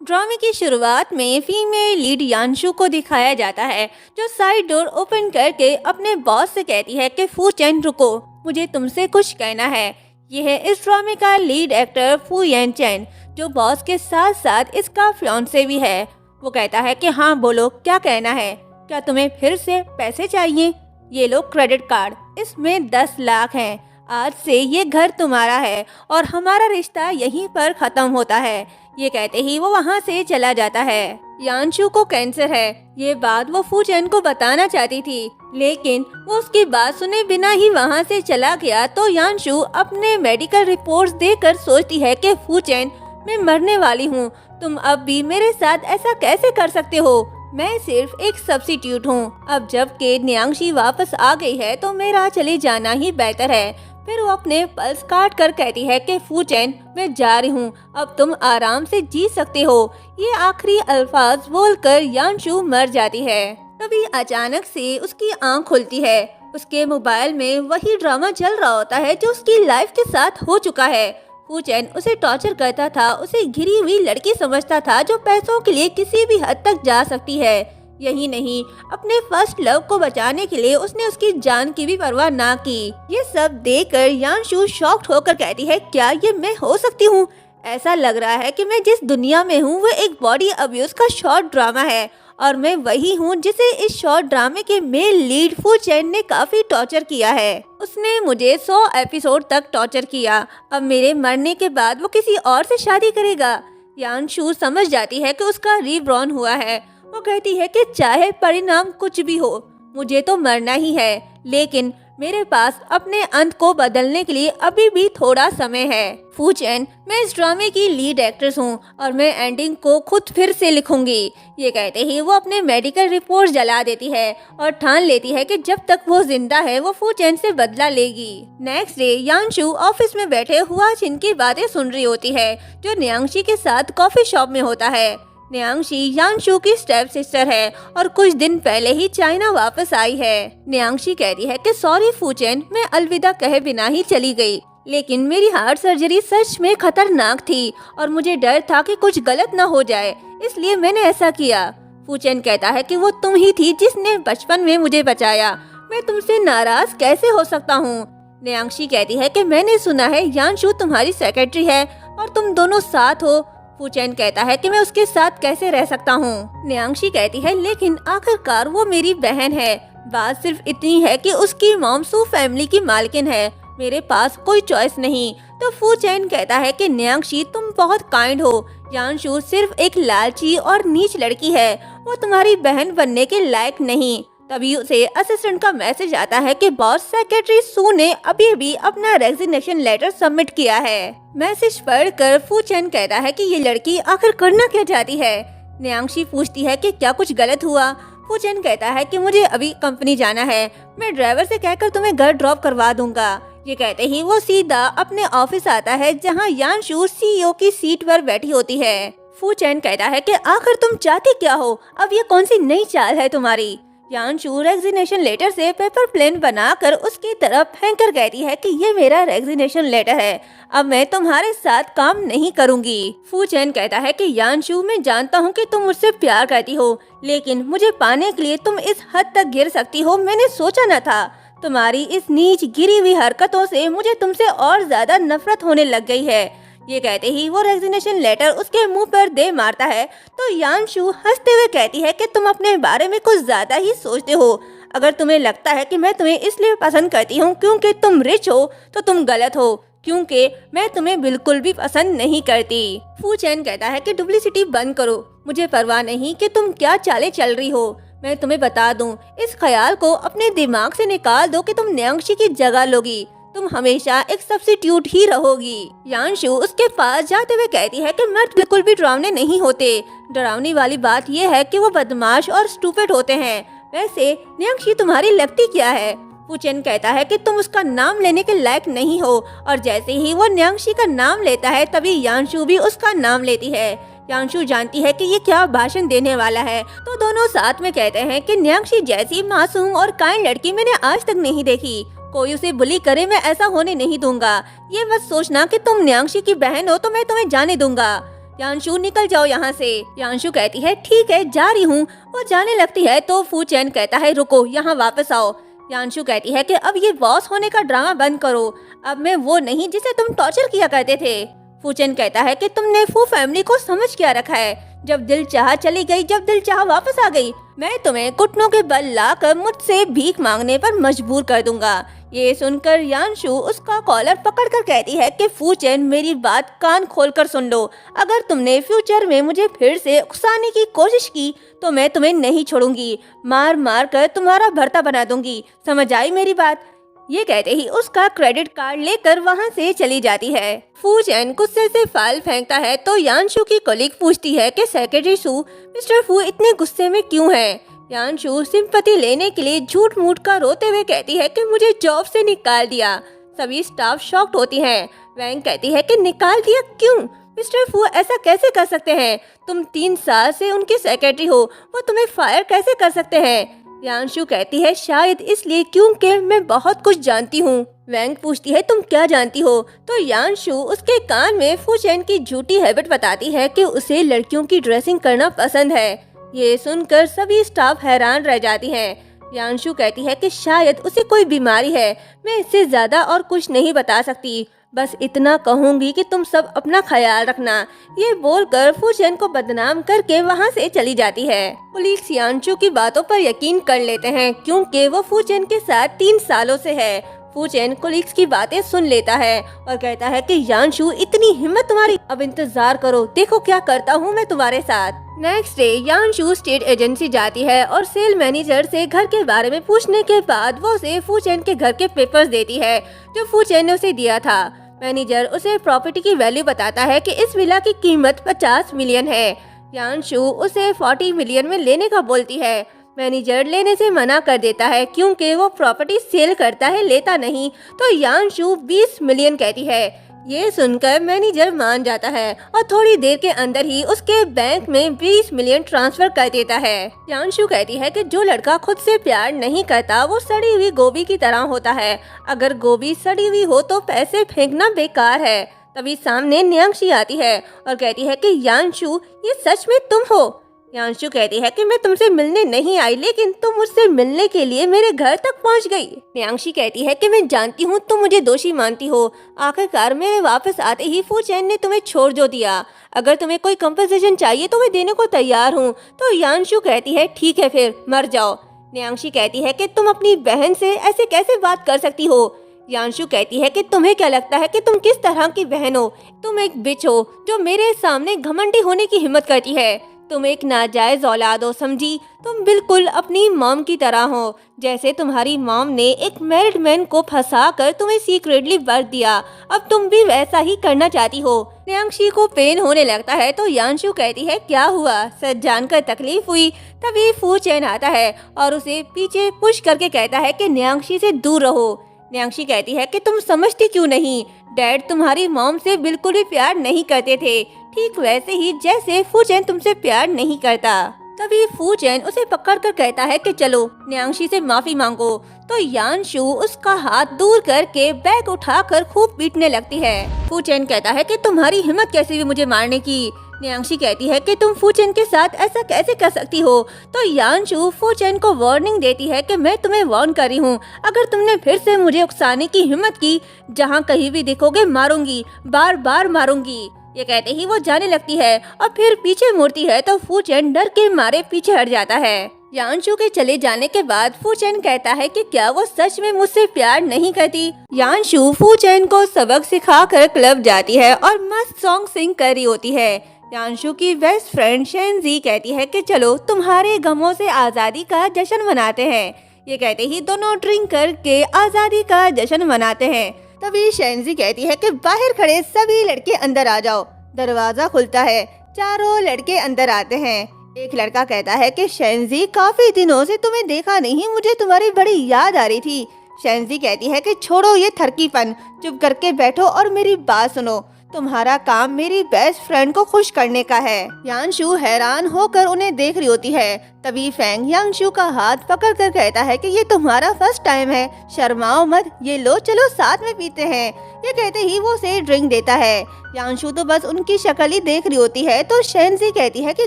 ड्रामे की शुरुआत में फीमेल लीड यांशु को दिखाया जाता है, जो साइड डोर ओपन करके अपने बॉस से कहती है कि फू चेन रुको, मुझे तुमसे कुछ कहना है। यह है इस ड्रामे का लीड एक्टर फू येन चेन, जो बॉस के साथ साथ इसका फियांसे भी है। वो कहता है कि हाँ बोलो, क्या कहना है, क्या तुम्हें फिर से पैसे चाहिए? ये लो क्रेडिट कार्ड, इसमें 10 लाख हैं। आज से ये घर तुम्हारा है और हमारा रिश्ता यहीं पर खत्म होता है। ये कहते ही वो वहाँ से चला जाता है। यांशु को कैंसर है, ये बात वो फू चेन को बताना चाहती थी, लेकिन वो उसकी बात सुने बिना ही वहाँ से चला गया। तो यांशु अपने मेडिकल रिपोर्ट्स देखकर सोचती है कि फू चेन, मैं मरने वाली हूँ, तुम अब भी मेरे साथ ऐसा कैसे कर सकते हो? मैं सिर्फ एक सब्स्टिट्यूट हूँ। अब जबकि न्यांक्षी वापस आ गई है तो मेरा चले जाना ही बेहतर है। फिर वो अपने पल्स काट कर कहती है कि फू चेन, मैं जा रही हूँ, अब तुम आराम से जी सकते हो। ये आखिरी अल्फाज बोलकर यांशु मर जाती है। तभी अचानक से उसकी आंख खुलती है। उसके मोबाइल में वही ड्रामा चल रहा होता है जो उसकी लाइफ के साथ हो चुका है। फू चेन उसे टॉर्चर करता था, उसे घिरी हुई लड़की समझता था जो पैसों के लिए किसी भी हद तक जा सकती है। यही नहीं, अपने फर्स्ट लव को बचाने के लिए उसने उसकी जान की भी परवाह ना की। ये सब देखकर यांशु शॉक्ड होकर कहती है, क्या ये मैं हो सकती हूँ? ऐसा लग रहा है कि मैं जिस दुनिया में हूँ वो एक बॉडी अब्यूज का शॉर्ट ड्रामा है और मैं वही हूँ जिसे इस शॉर्ट ड्रामे के मेल लीड फू चेन ने काफी टॉर्चर किया है। उसने मुझे 100 एपिसोड तक टॉर्चर किया। अब मेरे मरने के बाद वो किसी और से शादी करेगा। यांशु समझ जाती है कि उसका रीबॉर्न हुआ है। वो कहती है कि चाहे परिणाम कुछ भी हो, मुझे तो मरना ही है, लेकिन मेरे पास अपने अंत को बदलने के लिए अभी भी थोड़ा समय है। फू चेन, मैं इस ड्रामे की लीड एक्ट्रेस हूँ और मैं एंडिंग को खुद फिर से लिखूंगी। ये कहते ही वो अपने मेडिकल रिपोर्ट जला देती है और ठान लेती है कि जब तक वो जिंदा है वो फू चेन से बदला लेगी। नेक्स्ट डे यांशु ऑफिस में बैठे हुआ चिन की बातें सुन रही होती है, जो न्यांक्षी के साथ कॉफी शॉप में होता है। न्यांक्षी यांशु की स्टेप सिस्टर है और कुछ दिन पहले ही चाइना वापस आई है। न्यांक्षी कहती है कि सॉरी फू चेन, मैं अलविदा कहे बिना ही चली गई, लेकिन मेरी हार्ट सर्जरी सच में खतरनाक थी और मुझे डर था कि कुछ गलत न हो जाए, इसलिए मैंने ऐसा किया। फू चेन कहता है कि वो तुम ही थी जिसने बचपन में मुझे बचाया, मैं तुमसे नाराज कैसे हो सकता हूँ? न्यांक्षी कहती है कि मैंने सुना है यांशु तुम्हारी सेक्रेटरी है और तुम दोनों साथ हो। फू चेन कहता है कि मैं उसके साथ कैसे रह सकता हूँ। न्यांक्षी कहती है, लेकिन आखिरकार वो मेरी बहन है। बात सिर्फ इतनी है कि उसकी मॉम सू फैमिली की मालकिन है, मेरे पास कोई चॉइस नहीं। तो फू चेन कहता है कि न्यांक्षी, तुम बहुत काइंड हो, यांशु सिर्फ एक लालची और नीच लड़की है, वो तुम्हारी बहन बनने के लायक नहीं। तभी उसे असिस्टेंट का मैसेज आता है कि बॉस सेक्रेटरी सू ने अभी भी अपना रेजिग्नेशन लेटर सबमिट किया है। मैसेज पढ़कर फू चेन कहता है कि ये लड़की आखिर करना क्या चाहती है। न्यांक्षी पूछती है कि क्या कुछ गलत हुआ। फू चेन कहता है कि मुझे अभी कंपनी जाना है, मैं ड्राइवर से कहकर तुम्हें घर ड्रॉप करवा दूंगा। ये कहते ही वो सीधा अपने ऑफिस आता है, जहाँ यांशु सीईओ की सीट पर बैठी होती है। फू चेन कहता है कि आखिर तुम चाहती क्या हो, अब ये कौन सी नई चाल है तुम्हारी? यांशु रेजिग्नेशन लेटर से पेपर प्लेन बनाकर उसकी तरफ फेंक कर कहती है कि ये मेरा रेजिग्नेशन लेटर है, अब मैं तुम्हारे साथ काम नहीं करूंगी। फू चेन कहता है कि यांशु, मैं जानता हूँ कि तुम मुझसे प्यार करती हो, लेकिन मुझे पाने के लिए तुम इस हद तक गिर सकती हो, मैंने सोचा न था। तुम्हारी इस नीच गिरी हुई हरकतों से मुझे तुमसे और ज्यादा नफरत होने लग गई है। ये कहते ही वो रेजिग्नेशन लेटर उसके मुंह पर दे मारता है। तो यांशु हंसते हुए कहती है कि तुम अपने बारे में कुछ ज्यादा ही सोचते हो। अगर तुम्हें लगता है कि मैं तुम्हें इसलिए पसंद करती हूँ क्योंकि तुम रिच हो, तो तुम गलत हो, क्योंकि मैं तुम्हें बिल्कुल भी पसंद नहीं करती। फू चेन कहता है कि डुप्लीसिटी बंद करो, मुझे परवाह नहीं कि तुम क्या चालें चल रही हो। मैं तुम्हें बता दूं, इस ख्याल को अपने दिमाग से निकाल दो कि तुम न्यांक्षी की जगह लोगी, तुम हमेशा एक सब्स्टिट्यूट ही रहोगी। यांशु उसके पास जाते हुए कहती है कि मर्द बिल्कुल भी डरावने नहीं होते, डरावनी वाली बात यह है कि वो बदमाश और स्टूपिड होते हैं। वैसे न्यांक्षी तुम्हारी लगती क्या है? फू चेन कहता है कि तुम उसका नाम लेने के लायक नहीं हो, और जैसे ही वो न्यांक्षी का नाम लेता है तभी यांशु भी उसका नाम लेती है। यांशु जानती है कि ये क्या भाषण देने वाला है, तो दोनों साथ में कहते हैं कि न्यांक्षी जैसी मासूम और काइंड लड़की मैंने आज तक नहीं देखी, कोई उसे बुली करे मैं ऐसा होने नहीं दूंगा। ये मत सोचना कि तुम न्यांक्षी की बहन हो तो मैं तुम्हें जाने दूंगा। यांशु निकल जाओ यहाँ से। यांशु कहती है ठीक है जा रही हूँ। वो जाने लगती है तो फू चैन कहता है रुको यहाँ वापस आओ। यांशु कहती है कि अब ये बॉस होने का ड्रामा बंद करो, अब मैं वो नहीं जिसे तुम टॉर्चर किया करते थे। फू चैन कहता है कि तुमने फू फैमिली को समझ क्या रखा है, जब दिल चाहा चली गई, जब दिल चाहा वापस आ गई। मैं तुम्हें घुटनों के बल लाकर मुझसे भीख मांगने पर मजबूर कर दूंगा। ये सुनकर यांशु उसका कॉलर पकड़कर कहती है कि फू चैन मेरी बात कान खोलकर सुन लो, अगर तुमने फ्यूचर में मुझे फिर से उकसाने की कोशिश की तो मैं तुम्हें नहीं छोड़ूंगी, मार मार कर तुम्हारा भरता बना दूंगी, समझ आई मेरी बात। ये कहते ही उसका क्रेडिट कार्ड लेकर वहाँ से चली जाती है। फू चैन गुस्से से फाइल फेंकता है तो यांशु की कलीग पूछती है कि सेक्रेटरी सू, मिस्टर फू इतने गुस्से में क्यों है। यांशु सिंपैथी लेने के लिए झूठ मूठ का रोते हुए कहती है कि मुझे जॉब से निकाल दिया। सभी स्टाफ शॉक्ड होती हैं। वैंग कहती है कि निकाल दिया क्यों? मिस्टर फू ऐसा कैसे कर सकते हैं? तुम 3 साल से उनकी सेक्रेटरी हो, वो तुम्हें फायर कैसे कर सकते हैं? यांशु कहती है शायद इसलिए क्योंकि मैं बहुत कुछ जानती हूँ। वैंग पूछती है तुम क्या जानती हो? तो यांशु उसके कान में फू चैन की झूठी हैबिट बताती है कि उसे लड़कियों की ड्रेसिंग करना पसंद है। ये सुनकर सभी स्टाफ हैरान रह जाती हैं। यांशु कहती है कि शायद उसे कोई बीमारी है, मैं इससे ज्यादा और कुछ नहीं बता सकती, बस इतना कहूंगी कि तुम सब अपना ख्याल रखना। ये बोलकर फू चैन को बदनाम करके वहाँ से चली जाती है। पुलिस यांशु की बातों पर यकीन कर लेते हैं क्योंकि वो फू चैन के साथ 3 सालों से है। फू चैन कोलिग्स की बातें सुन लेता है और कहता है कि यांशु इतनी हिम्मत तुम्हारी, अब इंतजार करो, देखो क्या करता हूँ मैं तुम्हारे साथ। नेक्स्ट डे यांशु स्टेट एजेंसी जाती है और सेल मैनेजर से घर के बारे में पूछने के बाद वो उसे फू चैन के घर के पेपर्स देती है जो फू चैन ने उसे दिया था। मैनेजर उसे प्रॉपर्टी की वैल्यू बताता है कि इस विला की कीमत 50 मिलियन है। यांशु उसे 40 मिलियन में लेने का बोलती है। मैनेजर लेने से मना कर देता है क्योंकि वो प्रॉपर्टी सेल करता है, लेता नहीं। तो यांशु 20 मिलियन कहती है। ये सुनकर मैनेजर मान जाता है और थोड़ी देर के अंदर ही उसके बैंक में 20 मिलियन ट्रांसफर कर देता है। यांशु कहती है कि जो लड़का खुद से प्यार नहीं करता वो सड़ी हुई गोभी की तरह होता है, अगर गोभी सड़ी हुई हो तो पैसे फेंकना बेकार है। तभी सामने न्यांक्षी आती है और कहती है कि यांशु ये सच में तुम हो? यांशु कहती है कि मैं तुमसे मिलने नहीं आई, लेकिन तुम मुझसे मिलने के लिए मेरे घर तक पहुंच गई। न्यांक्षी कहती है कि मैं जानती हूँ तुम मुझे दोषी मानती हो, आखिरकार मेरे वापस आते ही फू चैन ने तुम्हें छोड़ जो दिया, अगर तुम्हें कोई कंपनसेशन चाहिए तो मैं देने को तैयार हूँ। तो यांशु कहती है ठीक है फिर मर जाओ। न्यांक्षी कहती है कि तुम अपनी बहन से ऐसे कैसे बात कर सकती हो? यांशु कहती है कि तुम्हें क्या लगता है कि तुम किस तरह की बहन हो? तुम एक बिच हो जो मेरे सामने घमंडी होने की हिम्मत करती है। तुम एक नाजायज औलाद हो, समझी? तुम बिल्कुल अपनी मॉम की तरह हो, जैसे तुम्हारी मॉम ने एक मैरिड मैन को फंसाकर तुम्हें सीक्रेटली बर्थ दिया, अब तुम भी वैसा ही करना चाहती हो। न्यांक्षी को पेन होने लगता है तो यांशु कहती है क्या हुआ, सच जानकर तकलीफ हुई? तभी फू चैन आता है और उसे पीछे पुश करके कहता है कि न्यांक्षी से दूर रहो। न्यांक्षी कहती है कि तुम समझती क्यों नहीं, डैड तुम्हारी मॉम से बिल्कुल भी प्यार नहीं करते थे, ठीक वैसे ही जैसे फू चैन तुमसे प्यार नहीं करता। तभी फू चैन उसे पकड़कर कहता है कि चलो न्यांक्षी से माफी मांगो। तो यांशु उसका हाथ दूर करके बैग उठाकर खूब पीटने लगती है। फू चैन कहता है कि तुम्हारी हिम्मत कैसे हुई मुझे मारने की? न्यांक्षी कहती है कि तुम फू चैन के साथ ऐसा कैसे कर सकती हो? तो यांशु फू चैन को वार्निंग देती है कि मैं तुम्हें वार्न कर रही हूँ, अगर तुमने फिर से मुझे उकसाने की हिम्मत की, जहाँ कहीं भी दिखोगे मारूंगी, बार बार मारूंगी। ये कहते ही वो जाने लगती है और फिर पीछे मुड़ती है तो फू चैन डर के मारे पीछे हट जाता है। यांशु के चले जाने के बाद फू चैन कहता है कि क्या वो सच में मुझसे प्यार नहीं करती? यांशु फू चैन को सबक सिखाकर क्लब जाती है और मस्त सॉन्ग सिंग कर रही होती है। यांशु की बेस्ट फ्रेंड शेनजी कहती है कि चलो तुम्हारे गमों से आज़ादी का जश्न मनाते हैं। ये कहते ही दोनों ड्रिंक करके आज़ादी का जश्न मनाते हैं। तभी शेनजी कहती है कि बाहर खड़े सभी लड़के अंदर आ जाओ। दरवाजा खुलता है, चारों लड़के अंदर आते हैं। एक लड़का कहता है कि शेनजी काफी दिनों से तुम्हें देखा नहीं, मुझे तुम्हारी बड़ी याद आ रही थी। शेनजी कहती है कि छोड़ो ये थरकीपन, चुप करके बैठो और मेरी बात सुनो, तुम्हारा काम मेरी बेस्ट फ्रेंड को खुश करने का है। यांशु हैरान होकर उन्हें देख रही होती है। तभी फैंग यांशु का हाथ पकड़कर कहता है कि ये तुम्हारा फर्स्ट टाइम है, शर्माओ मत, ये लो चलो साथ में पीते हैं। ये कहते ही वो उसे ड्रिंक देता है। यांशु तो बस उनकी शक्ल ही देख रही होती है तो शेंजी कहती है कि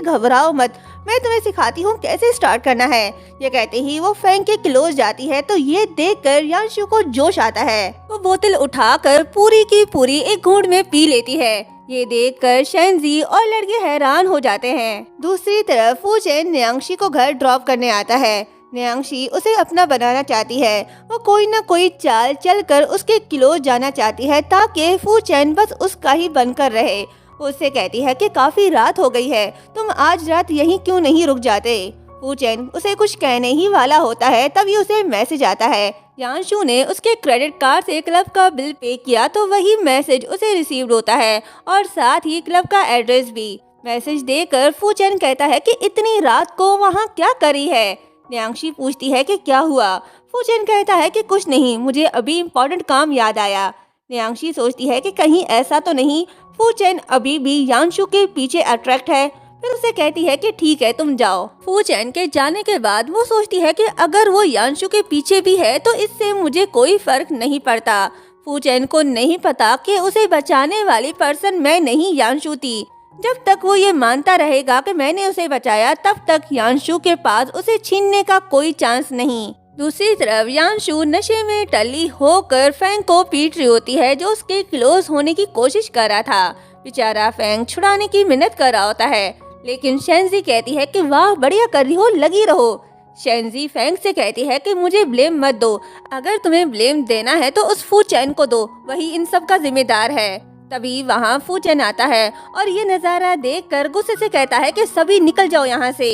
घबराओ मत, मैं तुम्हें सिखाती हूँ कैसे स्टार्ट करना है। ये कहते ही वो फैंग के क्लोज जाती है तो ये देखकर यांशु को जोश आता है। वो बोतल उठाकर पूरी की पूरी एक घूंट में पी लेती है। ये देखकर शेंजी और लड़के हैरान हो जाते हैं। दूसरी तरफ फूचेन न्यांक्षी को घर ड्रॉप करने आता है। न्यांक्षी उसे अपना बनाना चाहती है। वो कोई ना कोई चाल चलकर उसके क्लोज जाना चाहती है ताकि फूचेन बस उसका ही बनकर रहे। वो उससे कहती है कि काफी रात हो गई है, तुम आज रात यहीं क्यों नहीं रुक जाते। फूचेन उसे कुछ कहने ही वाला होता है तभी उसे मैसेज आता है। यांशु ने उसके क्रेडिट कार्ड से क्लब का बिल पे किया तो वही मैसेज उसे रिसीव्ड होता है और साथ ही क्लब का एड्रेस भी। मैसेज देकर फूचेन कहता है कि इतनी रात को वहाँ क्या करी है। न्यांक्षी पूछती है कि क्या हुआ। फूचेन कहता है कि कुछ नहीं, मुझे अभी इम्पोर्टेंट काम याद आया। न्यांक्षी सोचती है कि कहीं ऐसा तो नहीं फूचेन अभी भी यांशु के पीछे अट्रैक्ट है। फिर उसे कहती है कि ठीक है तुम जाओ। फूचेन के जाने के बाद वो सोचती है कि अगर वो यांशु के पीछे भी है तो इससे मुझे कोई फर्क नहीं पड़ता। फूचेन को नहीं पता कि उसे बचाने वाली पर्सन मैं नहीं यांशु थी। जब तक वो ये मानता रहेगा कि मैंने उसे बचाया तब तक यांशु के पास उसे छीनने का कोई चांस नहीं। दूसरी तरफ यांशु नशे में टल्ली होकर फैंग को पीट रही होती है जो उसके क्लोज होने की कोशिश कर रहा था। बेचारा फैंग छुड़ाने की मिन्नत कर रहा होता है लेकिन शेंजी कहती है कि वाह बढ़िया कर रही हो, लगी रहो। शेंजी फैंग से कहती है कि मुझे ब्लेम मत दो, अगर तुम्हें ब्लेम देना है तो उस फूचेन को दो, वही इन सब का जिम्मेदार है। तभी वहाँ फूचेन आता है और ये नजारा देखकर गुस्से से कहता है कि सभी निकल जाओ यहाँ से।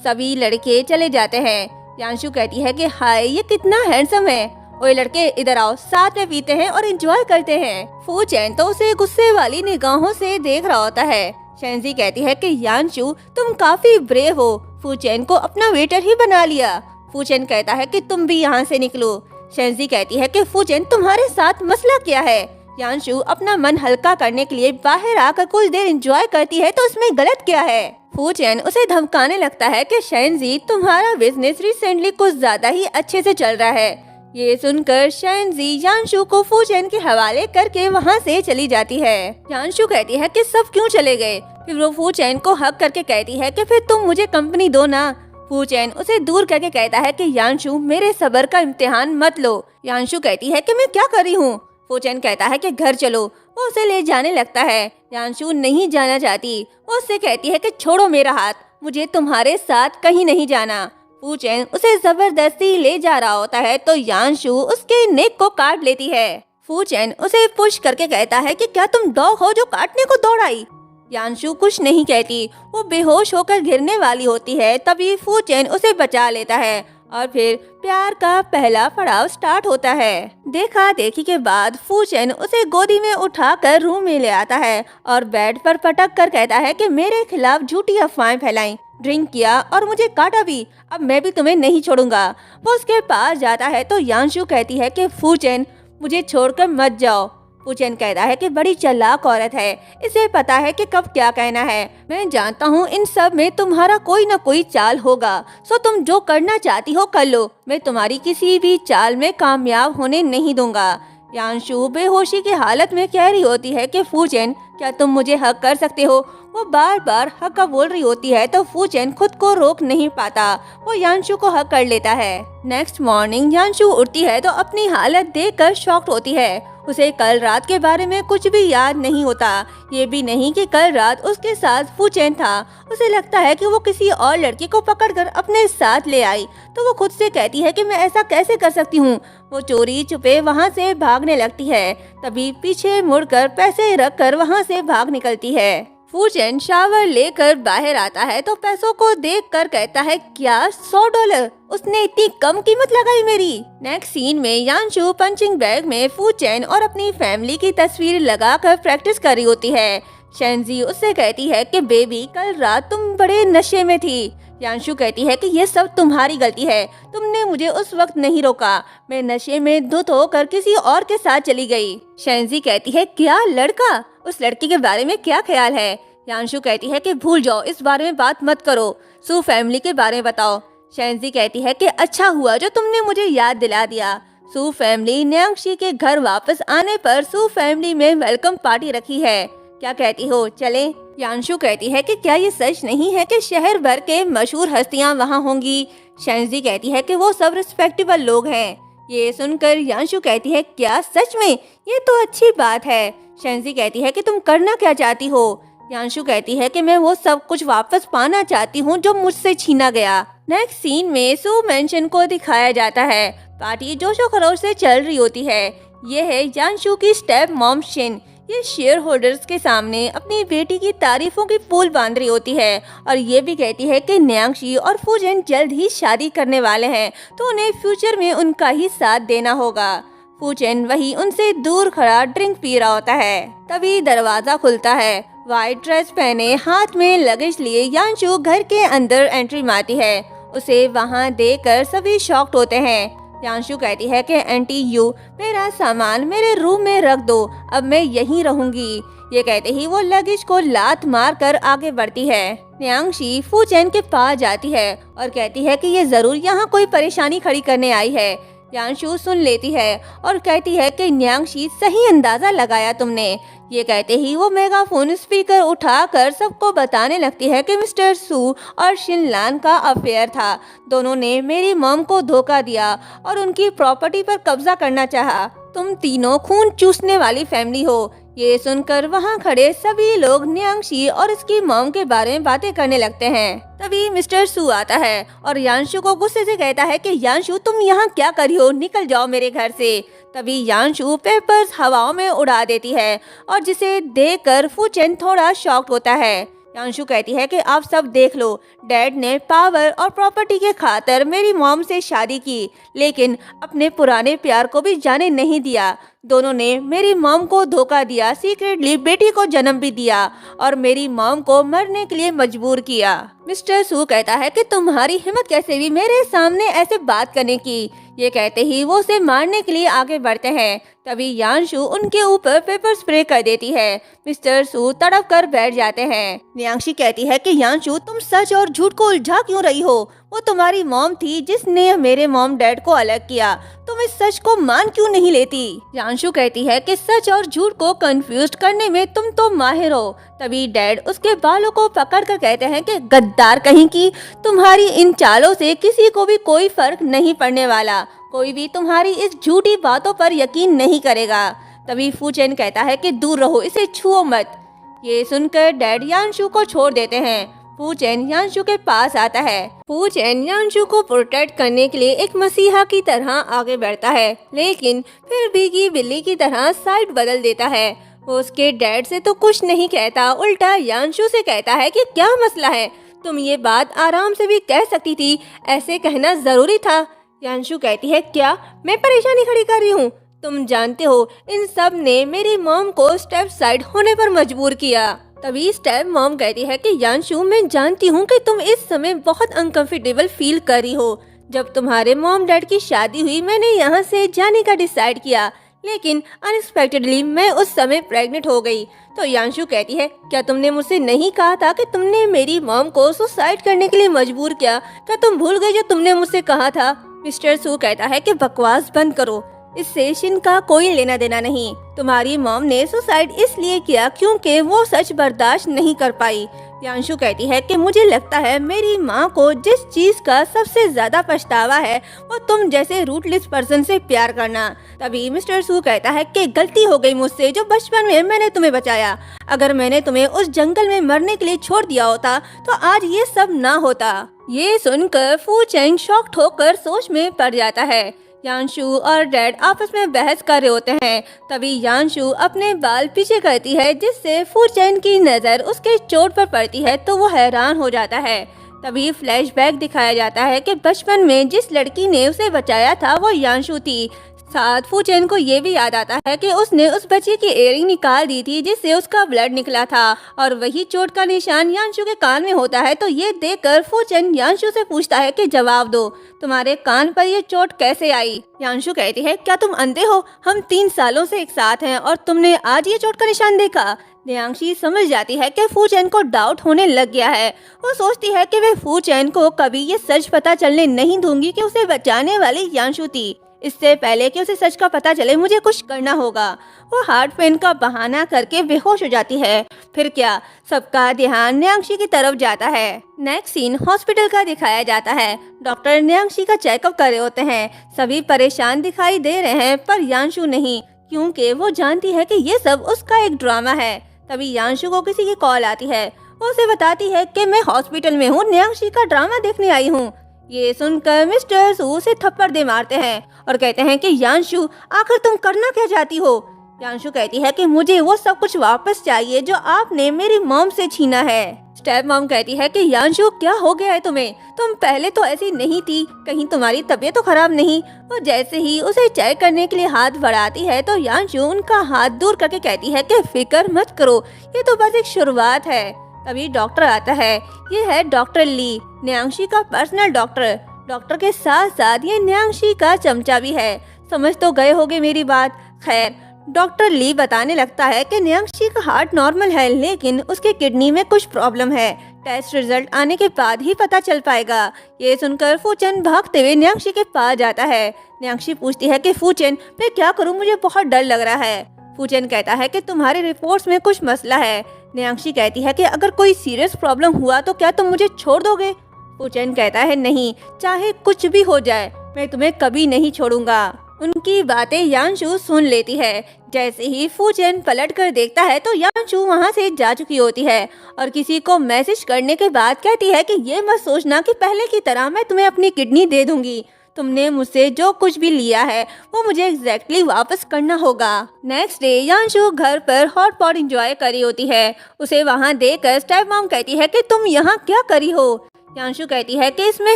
सभी लड़के चले जाते हैं। यांशु कहती है कि हाय ये कितना हैंडसम है। ओए लड़के इधर आओ, साथ में पीते हैं और एंजॉय करते हैं। फूचेन तो उसे गुस्से वाली निगाहों से देख रहा होता है। शेंजी कहती है कि यांशु तुम काफी ब्रेव हो, फूचेन को अपना वेटर ही बना लिया। फूचेन कहता है कि तुम भी यहाँ से निकलो। शेंजी कहती है कि फूचेन तुम्हारे साथ मसला क्या है। यांशु अपना मन हल्का करने के लिए बाहर आकर कुछ देर एंजॉय करती है तो उसमें गलत क्या है। फूचेन उसे धमकाने लगता है कि शेंजी तुम्हारा बिजनेस रिसेंटली कुछ ज्यादा ही अच्छे से चल रहा है। ये सुनकर शेंजी यांशु को फूचेन के हवाले करके वहाँ से चली जाती है। यांशु कहती है कि सब क्यों चले गए। फिर वो फूचेन को हक करके कहती है कि फिर तुम मुझे कंपनी दो ना। फूचेन उसे दूर करके कहता है कि यांशु मेरे सब्र का इम्तिहान मत लो। यांशु कहती है कि मैं क्या कर रही हूँ। फूचेन कहता है कि घर चलो। वो उसे ले जाने लगता है। यांशु नहीं जाना चाहती। वो उससे कहती है कि छोड़ो मेरा हाथ, मुझे तुम्हारे साथ कहीं नहीं जाना। फूचेन उसे जबरदस्ती ले जा रहा होता है तो यांशु उसके नेक को काट लेती है। फूचेन उसे पुश करके कहता है कि क्या तुम डॉग हो जो काटने को दौड़ आई। यांशु कुछ नहीं कहती, वो बेहोश होकर गिरने वाली होती है। तभी फूचेन उसे बचा लेता है और फिर प्यार का पहला पड़ाव स्टार्ट होता है। देखा देखी के बाद फूचेन उसे गोदी में उठाकर रूम में ले आता है और बेड पर पटक कर कहता है कि मेरे खिलाफ झूठी अफवाहें फैलाई, ड्रिंक किया और मुझे काटा भी, अब मैं भी तुम्हें नहीं छोड़ूंगा। वो उसके पास जाता है तो यांशु कहती है कि फूचेन मुझे छोड़कर मत जाओ। फूचेन कहता है कि बड़ी चालाक औरत है, इसे पता है कि कब क्या कहना है। मैं जानता हूँ इन सब में तुम्हारा कोई न कोई चाल होगा, सो तुम जो करना चाहती हो कर लो, मैं तुम्हारी किसी भी चाल में कामयाब होने नहीं दूंगा। यांशु बेहोशी की हालत में कह रही होती है कि फूचेन क्या तुम मुझे हक कर सकते हो। वो बार बार हक का बोल रही होती है तो फूचेन खुद को रोक नहीं पाता, वो यांशु को हक कर लेता है। नेक्स्ट मॉर्निंग यांशु उठती है तो अपनी हालत देखकर शॉक्ड होती है। उसे कल रात के बारे में कुछ भी याद नहीं होता, ये भी नहीं कि कल रात उसके साथ फूचेन था। उसे लगता है कि वो किसी और लड़की को पकड़कर अपने साथ ले आई, तो वो खुद से कहती है कि मैं ऐसा कैसे कर सकती हूँ। वो चोरी छुपे वहाँ से भागने लगती है। तभी पीछे मुड़कर पैसे रखकर वहाँ से भाग निकलती है। फूचेन शावर लेकर बाहर आता है तो पैसों को देखकर कहता है क्या $100, उसने इतनी कम कीमत लगाई मेरी। नेक्स्ट सीन में यांशु पंचिंग बैग में फूचेन और अपनी फैमिली की तस्वीर लगाकर प्रैक्टिस कर रही होती है। शेंजी उससे कहती है कि बेबी कल रात तुम बड़े नशे में थी। यांशु कहती है कि ये सब तुम्हारी गलती है, तुमने मुझे उस वक्त नहीं रोका, मैं नशे में धुत होकर किसी और के साथ चली गई। शेंजी कहती है क्या लड़का, उस लड़की के बारे में क्या ख्याल है। यांशु कहती है कि भूल जाओ, इस बारे में बात मत करो, सू फैमिली के बारे में बताओ। शेंजी कहती है कि अच्छा हुआ जो तुमने मुझे याद दिला दिया, सू फैमिली न्यांक्षी के घर वापस आने पर सू फैमिली में वेलकम पार्टी रखी है। क्या कहती हो, चलें? यांशु कहती है कि क्या ये सच नहीं है कि शहर भर के मशहूर हस्तियां वहां होंगी? शेंजी कहती है कि वो सब रिस्पेक्टेबल लोग हैं। ये सुनकर यांशु कहती है, क्या सच में? ये तो अच्छी बात है। शेंजी कहती है कि तुम करना क्या चाहती हो? यांशु कहती है कि मैं वो सब कुछ वापस पाना चाहती हूँ जो मुझसे छीना गया। नेक्स्ट सीन में सू मेंशन को दिखाया जाता है। पार्टी जोशो खरोश से चल रही होती है। ये है यांशु की स्टेप मॉम शिन। ये शेयर होल्डर्स के सामने अपनी बेटी की तारीफों की पुल बांध रही होती है और ये भी कहती है कि न्यांक्षी और फूजेन जल्द ही शादी करने वाले हैं, तो उन्हें फ्यूचर में उनका ही साथ देना होगा। फूजेन वही उनसे दूर खड़ा ड्रिंक पी रहा होता है। तभी दरवाजा खुलता है। व्हाइट ड्रेस पहने, हाथ में लगेज लिए यांशु घर के अंदर एंट्री मारती है। उसे वहाँ देखकर सभी शॉक्ड होते हैं। यांशु कहती है कि आंटी यू, मेरा सामान मेरे रूम में रख दो, अब मैं यहीं रहूंगी। ये कहते ही वो लगेज को लात मार कर आगे बढ़ती है। न्यांक्षी फूचेन के पास जाती है और कहती है कि ये जरूर यहाँ कोई परेशानी खड़ी करने आई है। यांशु सुन लेती है और कहती है कि न्यांक्षी, सही अंदाजा लगाया तुमने। ये कहते ही वो मेगाफोन स्पीकर उठाकर सबको बताने लगती है कि मिस्टर सू और शिनलान का अफेयर था। दोनों ने मेरी मॉम को धोखा दिया और उनकी प्रॉपर्टी पर कब्जा करना चाहा। तुम तीनों खून चूसने वाली फैमिली हो। ये सुनकर वहाँ खड़े सभी लोग न्यांक्षी और इसकी मॉम के बारे में बातें करने लगते हैं। तभी मिस्टर सू आता है और यांशु को गुस्से से कहता है कि यांशु, तुम यहाँ क्या कर रही हो? निकल जाओ मेरे घर से। तभी यांशु पेपर्स हवाओं में उड़ा देती है और जिसे देखकर फूचेन थोड़ा शॉक्ड होता है। यांशु कहती है कि आप सब देख लो, डैड ने पावर और प्रॉपर्टी के खातिर मेरी मॉम से शादी की, लेकिन अपने पुराने प्यार को भी जाने नहीं दिया। दोनों ने मेरी मॉम को धोखा दिया, सीक्रेटली बेटी को जन्म भी दिया और मेरी मॉम को मरने के लिए मजबूर किया। मिस्टर सू कहता है कि तुम्हारी हिम्मत कैसे हुई मेरे सामने ऐसे बात करने की? ये कहते ही वो उसे मारने के लिए आगे बढ़ते हैं। तभी यांशु उनके ऊपर पेपर स्प्रे कर देती है। मिस्टर सू तड़प कर बैठ जाते हैं। न्यांक्षी कहती है कि यांशु, तुम सच और झूठ को उलझा क्यों रही हो? वो तुम्हारी मॉम थी जिसने मेरे मॉम डैड को अलग किया। तुम इस सच को मान क्यों नहीं लेती? यांशु कहती है कि सच और झूठ को कंफ्यूज करने में तुम तो माहिर हो। तभी डैड उसके बालों को पकड़कर कहते हैं कि गद्दार कहीं की, तुम्हारी इन चालों से किसी को भी कोई फर्क नहीं पड़ने वाला। कोई भी तुम्हारी इस झूठी बातों पर यकीन नहीं करेगा। तभी फूचेन कहता है कि दूर रहो, इसे छुओ मत। ये सुनकर डैड यांशु को छोड़ देते हैं। फूचेन यांशु के पास आता है। फूचेन यांशु को प्रोटेक्ट करने के लिए एक मसीहा की तरह आगे बढ़ता है, लेकिन फिर भीगी बिल्ली की तरह साइड बदल देता है। वो उसके डैड से तो कुछ नहीं कहता, उल्टा यांशु से कहता है कि क्या मसला है, तुम ये बात आराम से भी कह सकती थी, ऐसे कहना जरूरी था। यांशु कहती है, क्या मैं परेशानी खड़ी कर रही हूँ? तुम जानते हो इन सब ने मेरी मॉम को स्टेप साइड होने पर मजबूर किया। तभी स्टेप मॉम कहती है कि यांशु, मैं जानती हूँ कि तुम इस समय बहुत अनकंफर्टेबल फील कर रही हो। जब तुम्हारे मॉम डैड की शादी हुई मैंने यहाँ से जाने का डिसाइड किया, लेकिन अनएक्सपेक्टेडली मैं उस समय प्रेग्नेंट हो गई। तो यांशु कहती है, क्या तुमने मुझसे नहीं कहा था कि तुमने मेरी मॉम को सुसाइड करने के लिए मजबूर किया? क्या तुम भूल गए जो तुमने मुझसे कहा था? मिस्टर सू कहता है कि बकवास बंद करो, इससे शिन का कोई लेना देना नहीं। तुम्हारी मॉम ने सुसाइड इसलिए किया क्योंकि वो सच बर्दाश्त नहीं कर पाई। यांशु कहती है कि मुझे लगता है मेरी माँ को जिस चीज का सबसे ज्यादा पछतावा है वो तुम जैसे रूटलेस पर्सन से प्यार करना। तभी मिस्टर सू कहता है कि गलती हो गई मुझसे जो बचपन में मैंने तुम्हें बचाया। अगर मैंने तुम्हें उस जंगल में मरने के लिए छोड़ दिया होता तो आज ये सब ना होता। ये सुनकर फूचेन शॉक्ड होकर सोच में पड़ जाता है। यांशु और डैड आपस में बहस कर रहे होते हैं। तभी यांशु अपने बाल पीछे करती है जिससे फूचेन की नज़र उसके चोट पर पड़ती है तो वो हैरान हो जाता है। तभी फ्लैशबैक दिखाया जाता है कि बचपन में जिस लड़की ने उसे बचाया था वो यांशु थी। साथ फूचेन को ये भी याद आता है कि उसने उस बच्चे की इयररिंग निकाल दी थी जिससे उसका ब्लड निकला था और वही चोट का निशान यांशु के कान में होता है। तो ये देखकर फूचेन यांशु से पूछता है कि जवाब दो, तुम्हारे कान पर ये चोट कैसे आई? यांशु कहती है, क्या तुम अंधे हो? हम 3 सालों से एक साथ हैं और तुमने आज ये चोट का निशान देखा? न्यांक्षी समझ जाती है कि फूचेन को डाउट होने लग गया है। वो सोचती है कि वे फूचेन को कभी ये सच पता चलने नहीं दूंगी कि उसे बचाने वाली यांशु थी। इससे पहले कि उसे सच का पता चले मुझे कुछ करना होगा। वो हार्ट पेन का बहाना करके बेहोश हो जाती है। फिर क्या, सबका ध्यान न्यांक्षी की तरफ जाता है। नेक्स्ट सीन हॉस्पिटल का दिखाया जाता है। डॉक्टर न्यांक्षी का चेकअप कर रहे होते हैं। सभी परेशान दिखाई दे रहे हैं पर यांशु नहीं, क्योंकि वो जानती है कि ये सब उसका एक ड्रामा है। तभी यांशु को किसी की कॉल आती है। वो उसे बताती है कि मैं हॉस्पिटल में हूँ, न्यांक्षी का ड्रामा देखने आई हूँ। ये सुनकर मिस्टर सू उसे थप्पड़ दे मारते हैं और कहते हैं कि यांशु, आखिर तुम करना क्या चाहती हो। यांशु कहती है कि मुझे वो सब कुछ वापस चाहिए जो आपने मेरी मॉम से छीना है। स्टेप मॉम कहती है कि यांशु, क्या हो गया है तुम्हें? तुम पहले तो ऐसी नहीं थी, कहीं तुम्हारी तबीयत तो खराब नहीं। वो जैसे ही उसे चेक करने के लिए हाथ बढ़ाती है तो यांशु उनका हाथ दूर करके कहती है कि फिक्र मत करो, ये तो बस एक शुरुआत है। तभी डॉक्टर आता है। ये है डॉक्टर ली, न्यांक्षी का पर्सनल डॉक्टर। डॉक्टर के साथ साथ ये न्यांक्षी का चमचा भी है। समझ तो गए होगे मेरी बात। खैर, डॉक्टर ली बताने लगता है कि न्यांक्षी का हार्ट नॉर्मल है, लेकिन उसके किडनी में कुछ प्रॉब्लम है। टेस्ट रिजल्ट आने के बाद ही पता चल पाएगा। ये सुनकर फूचन भागते हुए न्यांक्षी के पास जाता है। न्यांक्षी पूछती है कि फूचन, मैं क्या करूं, मुझे बहुत डर लग रहा है। फूचन कहता है कि तुम्हारे रिपोर्ट्स में कुछ मसला है। न्यांक्षी कहती है कि अगर कोई सीरियस प्रॉब्लम हुआ तो क्या तुम मुझे छोड़ दोगे? फूचन कहता है, नहीं, चाहे कुछ भी हो जाए मैं तुम्हें कभी नहीं छोड़ूंगा। उनकी बातें यांशु सुन लेती है। जैसे ही फूचन पलट कर देखता है तो यांशु वहां से जा चुकी होती है और किसी को मैसेज करने के बाद कहती है कि ये मत सोचना कि पहले की तरह मैं तुम्हें अपनी किडनी दे दूंगी। तुमने मुझसे जो कुछ भी लिया है वो मुझे एग्जैक्टली वापस करना होगा। नेक्स्ट डे यांशु घर पर हॉट पॉट एंजॉय करी होती है। उसे वहाँ देखकर स्टेप मॉम कहती है कि तुम यहाँ क्या करी हो। यांशु कहती है कि इसमें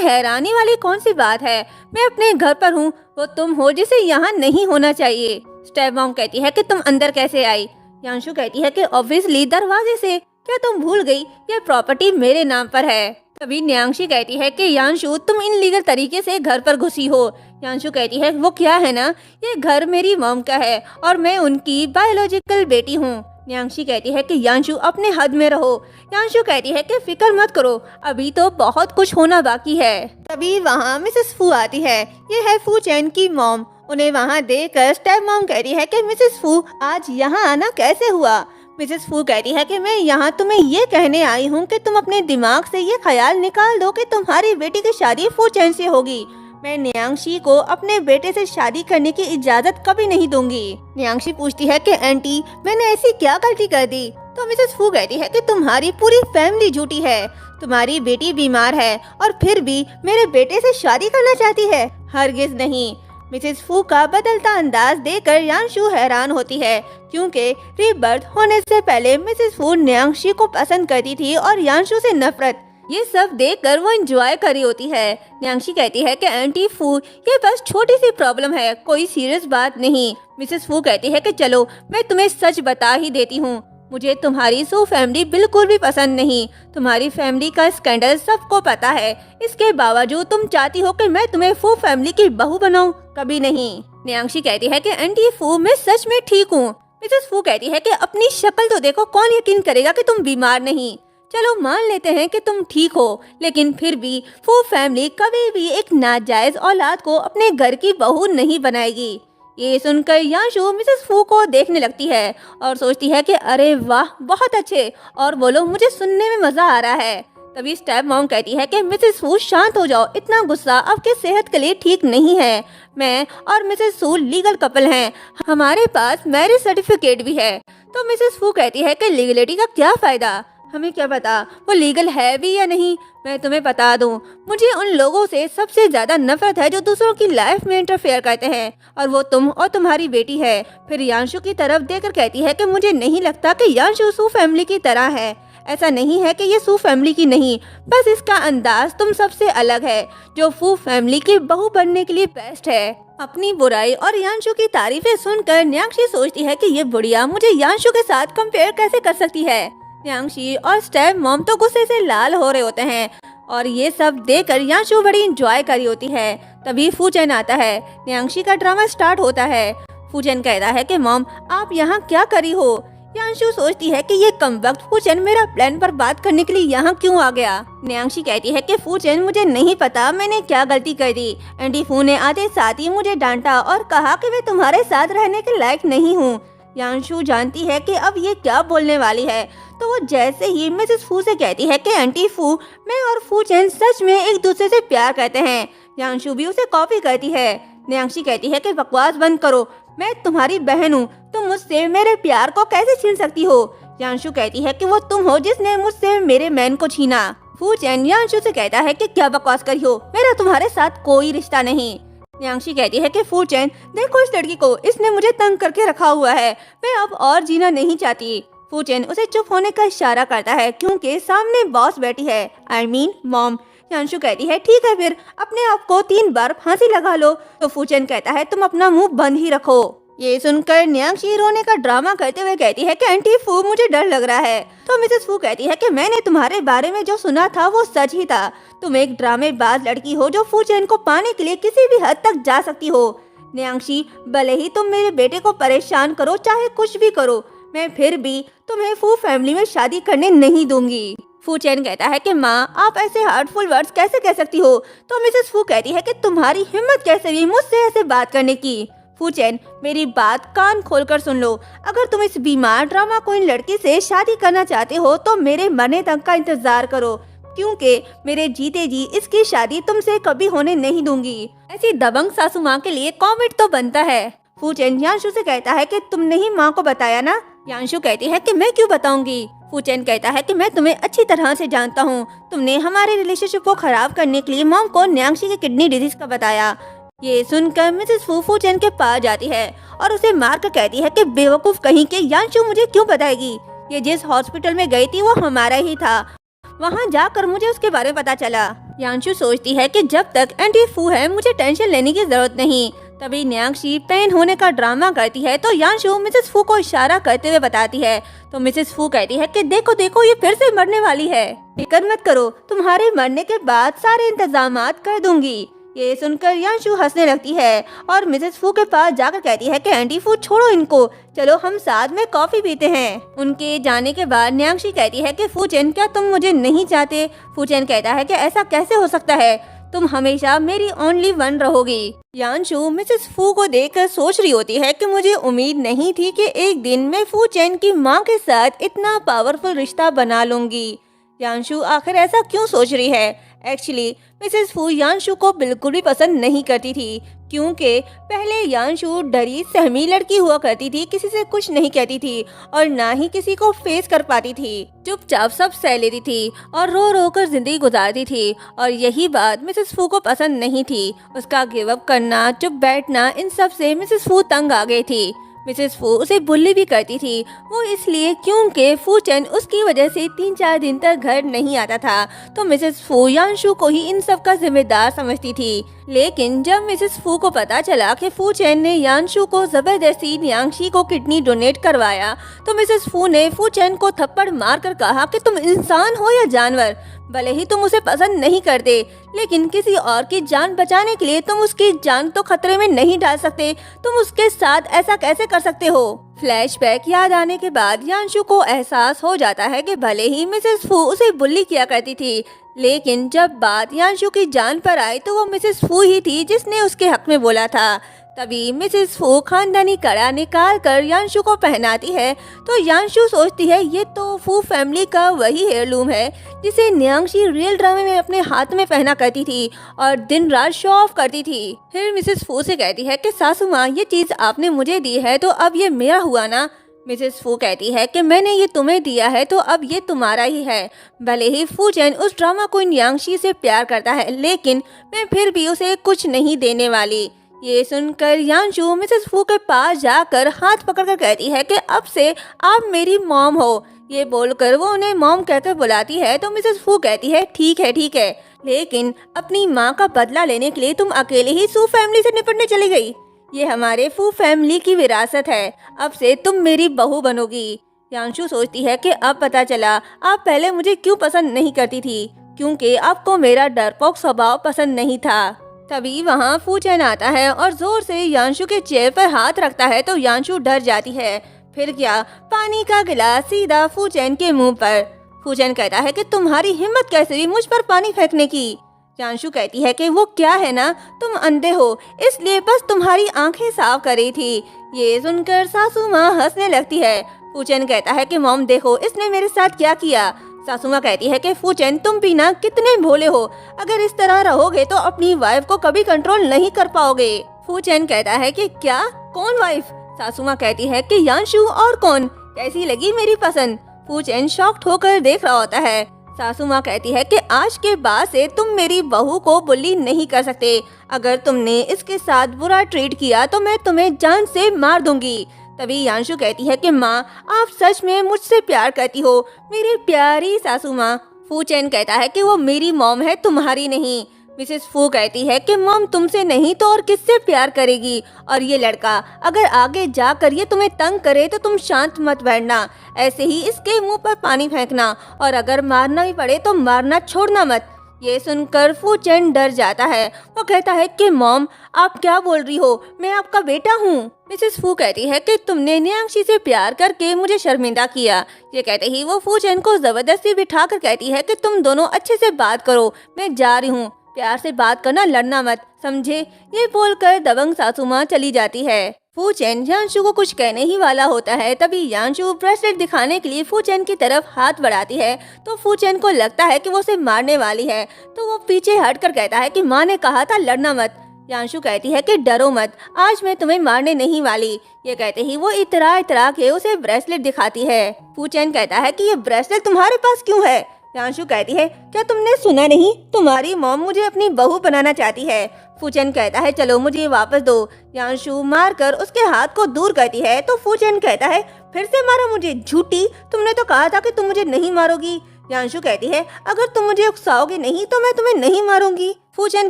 हैरानी वाली कौन सी बात है, मैं अपने घर पर हूँ, वो तुम हो जिसे यहाँ नहीं होना चाहिए। स्टेप मॉम कहती है कि तुम अंदर कैसे आई। यांशु कहती है कि ऑब्वियसली दरवाजे से, क्या तुम भूल गई ये प्रॉपर्टी मेरे नाम पर है। तभी न्यांक्षी कहती है कि यांशु, तुम इनलीगल तरीके से घर पर घुसी हो। यांशु कहती है, वो क्या है ना, ये घर मेरी मॉम का है और मैं उनकी बायोलॉजिकल बेटी हूँ। न्यांक्षी कहती है कि यांशु, अपने हद में रहो। यांशु कहती है कि फिक्र मत करो, अभी तो बहुत कुछ होना बाकी है। तभी वहाँ मिसेस फू आती है। ये है फू चैन की मॉम। उन्हें वहाँ देखकर स्टेप मॉम कहती है कि मिसेस फू, आज यहाँ आना कैसे हुआ? मिसेस फू कहती है कि मैं यहाँ तुम्हें ये कहने आई हूँ कि तुम अपने दिमाग से ये ख्याल निकाल दो कि तुम्हारी बेटी की शादी फू चैन से होगी। मैं न्यांक्षी को अपने बेटे से शादी करने की इजाजत कभी नहीं दूंगी। न्यांक्षी पूछती है कि आंटी, मैंने ऐसी क्या गलती कर दी? तो मिसेस फू कहती है कि तुम्हारी पूरी फैमिली झूठी है। तुम्हारी बेटी बीमार है और फिर भी मेरे बेटे से शादी करना चाहती है। हरगिज नहीं। मिसेस फू का बदलता अंदाज देखकर यांशु हैरान होती है, क्योंकि रीबर्थ होने से पहले मिसेस फू न्यांक्षी को पसंद करती थी और यांशु से नफरत। ये सब देखकर वो एंजॉय करी होती है। न्यांक्षी कहती है कि आंटी फू, ये बस छोटी सी प्रॉब्लम है, कोई सीरियस बात नहीं। मिसेस फू कहती है कि चलो मैं तुम्हें सच बता ही देती हूँ, मुझे तुम्हारी सू फैमिली बिल्कुल भी पसंद नहीं। तुम्हारी फैमिली का स्कैंडल सबको पता है, इसके बावजूद तुम चाहती हो कि मैं तुम्हें फू फैमिली की बहू बनाऊं? कभी नहीं। न्यांक्षी कहती है कि आंटी फू, मैं सच में ठीक हूँ। मिसेस फू कहती है कि अपनी शक्ल तो देखो, कौन यकीन करेगा कि तुम बीमार नहीं? चलो मान लेते हैं कि तुम ठीक हो, लेकिन फिर भी फू फैमिली कभी भी एक नाजायज औलाद को अपने घर की बहू नहीं बनाएगी। ये सुनकर यांशु मिसेस फू को देखने लगती है और सोचती है कि अरे वाह, बहुत अच्छे, और बोलो, मुझे सुनने में मजा आ रहा है। तभी स्टेप मॉम कहती है कि मिसेस फू शांत हो जाओ, इतना गुस्सा आपके सेहत के लिए ठीक नहीं है। मैं और मिसेस फू लीगल कपल हैं, हमारे पास मैरिज सर्टिफिकेट भी है। तो मिसेस फू कहती है कि लीगलिटी का क्या फायदा, हमें क्या पता वो लीगल है भी या नहीं। मैं तुम्हें बता दूं, मुझे उन लोगों से सबसे ज्यादा नफरत है जो दूसरों की लाइफ में इंटरफेयर करते हैं, और वो तुम और तुम्हारी बेटी है। फिर यांशु की तरफ देखकर कहती है कि मुझे नहीं लगता कि यांशु सू फैमिली की तरह है। ऐसा नहीं है कि ये सू फैमिली की नहीं, बस इसका अंदाज तुम सबसे अलग है, जो फू फैमिली की बहू बनने के लिए बेस्ट है। अपनी बुराई और यांशु की तारीफें सुनकर न्यांक्षी सोचती है कि ये बुढ़िया मुझे यांशु के साथ कंपेयर कैसे कर सकती है। न्यांक्षी और स्टेप मॉम तो गुस्से से लाल हो रहे होते हैं और ये सब देखकर यांशु बड़ी एंजॉय करी होती है। तभी फूचन आता है। न्यांक्षी का ड्रामा स्टार्ट होता है। फूचन कहता है कि मॉम, आप यहाँ क्या करी हो? यांशु सोचती है कि ये कमबख्त फूचेन मेरा प्लान बर्बाद करने के लिए यहाँ क्यों आ गया। न्यांक्षी कहती है कि फूचेन मुझे नहीं पता मैंने क्या गलती कर दी। एंटी फू ने आते साथ ही मुझे डांटा और कहा कि मैं तुम्हारे साथ रहने के लायक नहीं हूँ। यांशु जानती है कि अब ये क्या बोलने वाली है, तो वो जैसे ही मिसेस फू से कहती है कि आंटी फू, मैं और फूचेन सच में एक दूसरे से प्यार करते हैं। यांशु भी उसे कॉपी करती है। न्यांक्षी कहती है कि बकवास बंद करो, मैं तुम्हारी बहन हूँ, तुम मुझसे मेरे प्यार को कैसे छीन सकती हो। यांशु कहती है कि वो तुम हो जिसने मुझसे मेरे मैन को छीना। फूचेन यांशु से कहता है कि क्या बकवास करी हो, मेरा तुम्हारे साथ कोई रिश्ता नहीं। न्यांक्षी कहती है कि फूचेन देखो इस लड़की को, इसने मुझे तंग करके रखा हुआ है, मैं अब और जीना नहीं चाहती। फूचेन उसे चुप होने का इशारा करता है क्योंकि सामने बॉस बैठी है, आई मीन मॉम। यांशु कहती है ठीक है फिर अपने आप को 3 बार फांसी लगा लो। तो फूचेन कहता है तुम अपना मुंह बंद ही रखो। ये सुनकर न्यांक्षी रोने का ड्रामा करते हुए कहती है कि आंटी फू मुझे डर लग रहा है। तो मिसेस फू कहती है कि मैंने तुम्हारे बारे में जो सुना था वो सच ही था, तुम एक ड्रामेबाज लड़की हो जो फूचेन को पाने के लिए किसी भी हद तक जा सकती हो। न्यांक्षी भले ही तुम मेरे बेटे को परेशान करो, चाहे कुछ भी करो, मैं फिर भी तुम्हें फू फैमिली में शादी करने नहीं दूंगी। फूचेन कहता है कि माँ आप ऐसे हार्टफुल वर्ड्स कैसे कह सकती हो। तो मिसेस फू कहती है कि तुम्हारी हिम्मत कैसे हुई मुझसे ऐसे बात करने की। फूचेन मेरी बात कान खोलकर सुन लो, अगर तुम इस बीमार ड्रामा क्वीन लड़की से शादी करना चाहते हो तो मेरे मरने तक का इंतजार करो, क्योंकि मेरे जीते जी इसकी शादी तुमसे कभी होने नहीं दूंगी। ऐसी दबंग सासू माँ के लिए कॉमेंट तो बनता है। फूचेन यांशु से कहता है कि तुमने ही माँ को बताया ना। यांशु कहती है कि मैं क्यों बताऊंगी। फूचेन कहता है कि मैं तुम्हें अच्छी तरह से जानता हूँ, तुमने हमारे रिलेशनशिप को खराब करने के लिए मॉम को न्यांक्षी की किडनी डिजीज का बताया। ये सुनकर मिसेस फू फूचेन के पास जाती है और उसे मार कर कहती है कि बेवकूफ कहीं के, यांशु मुझे क्यों बताएगी, ये जिस हॉस्पिटल में गई थी वो हमारा ही था, वहाँ जाकर मुझे उसके बारे में पता चला। यांशु सोचती है कि जब तक आंटी फू है मुझे टेंशन लेने की जरूरत नहीं। तभी न्यांक्षी पेन होने का ड्रामा करती है तो यांशु मिसेस फू को इशारा करते हुए बताती है। तो मिसेस फू कहती है कि देखो देखो ये फिर से मरने वाली है, फिक्र मत करो, तुम्हारे मरने के बाद सारे इंतजामात कर दूंगी। ये सुनकर यांशु हंसने लगती है और मिसेस फू के पास जाकर कहती है कि आंटी फू छोड़ो इनको, चलो हम साथ में कॉफी पीते हैं। उनके जाने के बाद न्यांक्षी कहती है कि फूचेन क्या तुम मुझे नहीं चाहते। फूचेन कहता है कि ऐसा कैसे हो सकता है, तुम हमेशा मेरी ओनली वन रहोगी। यांशु मिसेस फू को देखकर सोच रही होती है कि मुझे उम्मीद नहीं थी कि एक दिन मैं फूचेन की माँ के साथ इतना पावरफुल रिश्ता बना लूंगी। यांशु आखिर ऐसा क्यों सोच रही है। एक्चुअली मिसेस फू यांशु को बिल्कुल भी पसंद नहीं करती थी, क्योंकि पहले यांशु डरी सहमी लड़की हुआ करती थी, किसी से कुछ नहीं कहती थी और ना ही किसी को फेस कर पाती थी, चुपचाप सब सह लेती थी और रो रो कर जिंदगी गुजारती थी। और यही बात मिसेस फू को पसंद नहीं थी। उसका गिव अप करना, चुप बैठना, इन सब से मिसेस फू तंग आ गई थी। मिसेस फू उसे बुल्ली भी करती थी, वो इसलिए क्योंकि फूचेन उसकी वजह से 3-4 दिन तक घर नहीं आता था। तो मिसेस फू यांशु को ही इन सब का जिम्मेदार समझती थी। लेकिन जब मिसेस फू को पता चला कि फूचेन ने यांशु को जबरदस्ती न्यांक्षी को किडनी डोनेट करवाया, तो मिसेस फू ने फूचेन को थप्पड़ मार कर कहा कि तुम इंसान हो या जानवर, भले ही तुम उसे पसंद नहीं करते, लेकिन किसी और की जान बचाने के लिए तुम उसकी जान तो खतरे में नहीं डाल सकते, तुम उसके साथ ऐसा कैसे कर सकते हो। फ्लैशबैक याद आने के बाद यांशु को एहसास हो जाता है कि भले ही मिसेस फू उसे बुल्ली किया करती थी, लेकिन जब बात यांशु की जान पर आई तो वो मिसेस फू ही थी जिसने उसके हक में बोला था। तभी मिसेस फू खानदानी कड़ा निकाल कर यांशु को पहनाती है, तो यांशु सोचती है ये तो फू फैमिली का वही हेयरलूम है जिसे न्यांक्षी रियल ड्रामे में अपने हाथ में पहना करती थी और दिन रात शो ऑफ करती थी। फिर मिसेस फू से कहती है कि सासू माँ ये चीज आपने मुझे दी है तो अब ये मेरा हुआ ना। मिसेस फू कहती है कि मैंने ये तुम्हें दिया है तो अब ये तुम्हारा ही है। भले ही फूचेन उस ड्रामा क्वीन यांक्षी से प्यार करता है, लेकिन मैं फिर भी उसे कुछ नहीं देने वाली। ये सुनकर यांशु मिसेस फू के पास जाकर हाथ पकड़कर कहती है कि अब से आप मेरी मॉम हो। ये बोलकर वो उन्हें मॉम कहकर बुलाती है। तो मिसेस फू कहती है ठीक है, लेकिन अपनी माँ का बदला लेने के लिए तुम अकेले ही सू फैमिली से निपटने चली गई। ये हमारे फू फैमिली की विरासत है, अब से तुम मेरी बहू बनोगी। यांशु सोचती है कि अब पता चला आप पहले मुझे क्यों पसंद नहीं करती थी, क्योंकि आपको मेरा डरपोक स्वभाव पसंद नहीं था। तभी वहाँ फूचेन आता है और जोर से यांशु के चेहरे पर हाथ रखता है तो यांशु डर जाती है। फिर क्या, पानी का गिलास सीधा फूचेन के मुंह पर। फूचेन कहता है कि तुम्हारी हिम्मत कैसे हुई मुझ पर पानी फेंकने की। यांशु कहती है कि वो क्या है ना, तुम अंधे हो इसलिए बस तुम्हारी आंखें साफ कर रही थी। ये सुनकर सासू माँ हंसने लगती है। फूचेन कहता है कि मॉम देखो इसने मेरे साथ क्या किया। सासू माँ कहती है कि फूचेन तुम भी ना कितने भोले हो, अगर इस तरह रहोगे तो अपनी वाइफ को कभी कंट्रोल नहीं कर पाओगे। फूचेन कहता है कि क्या, कौन वाइफ? सासू माँ कहती है कि यांशु और कौन, कैसी लगी मेरी पसंद? फूचेन शॉक्ड होकर देख रहा होता है। सासू माँ कहती है कि आज के बाद से तुम मेरी बहू को बुली नहीं कर सकते, अगर तुमने इसके साथ बुरा ट्रीट किया तो मैं तुम्हें जान से मार दूंगी। तभी यांशु कहती है कि माँ आप सच में मुझसे प्यार करती हो, मेरी प्यारी सासू माँ। फूचेन कहता है कि वो मेरी मॉम है, तुम्हारी नहीं। मिसेस फू कहती है कि मॉम तुमसे नहीं तो और किससे प्यार करेगी, और ये लड़का अगर आगे जाकर ये तुम्हें तंग करे तो तुम शांत मत बैठना, ऐसे ही इसके मुंह पर पानी फेंकना, और अगर मारना भी पड़े तो मारना छोड़ना मत। ये सुनकर फूचेन डर जाता है। वो कहता है कि मॉम आप क्या बोल रही हो, मैं आपका बेटा हूँ। मिसेस फू कहती है कि तुमने न्यांशी से प्यार करके मुझे शर्मिंदा किया। ये कहते ही वो फूचेन को जबरदस्ती बिठाकर कहती है कि तुम दोनों अच्छे से बात करो, मैं जा रही हूँ, प्यार से बात करना, लड़ना मत, समझे? ये बोलकर दबंग सासू माँ चली जाती है। फूचेन यांशु को कुछ कहने ही वाला होता है, तभी यांशु ब्रेसलेट दिखाने के लिए फूचेन की तरफ हाथ बढ़ाती है तो फूचेन को लगता है कि वो उसे मारने वाली है, तो वो पीछे हटकर कहता है कि माँ ने कहा था लड़ना मत। यांशु कहती है कि डरो मत, आज मैं तुम्हें मारने नहीं वाली। ये कहते ही वो इतरा इतरा के उसे ब्रेसलेट दिखाती है। फूचेन कहता है कि ये ब्रेसलेट तुम्हारे पास क्यों है? यांशु कहती है क्या तुमने सुना नहीं, तुम्हारी मॉम मुझे अपनी बहू बनाना चाहती है। फूचेन कहता है चलो मुझे वापस दो। यांशु मारकर उसके हाथ को दूर करती है तो फूचेन कहता है फिर से मारा मुझे, झूठी, तुमने तो कहा था कि तुम मुझे नहीं मारोगी। यांशु कहती है अगर तुम मुझे उकसाओगे नहीं तो मैं तुम्हें नहीं मारूंगी। फूचेन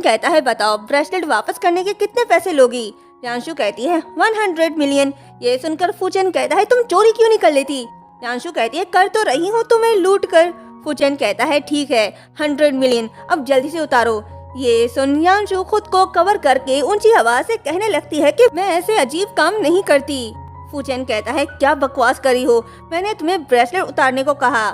कहता है बताओ ब्रेसलेट वापस करने के कितने पैसे लोगी? यांशु कहती है 100 मिलियन। ये सुनकर फूचेन कहता है तुम चोरी क्यों नहीं कर लेती? यांशु कहती है कर तो रही हूँ तुम्हें लूट कर। फूचेन कहता है ठीक है 100 मिलियन, अब जल्दी से उतारो। ये सुन यांशु खुद को कवर करके ऊंची आवाज से कहने लगती है कि मैं ऐसे अजीब काम नहीं करती। फूचेन कहता है क्या बकवास करी हो, मैंने तुम्हें ब्रेसलेट उतारने को कहा।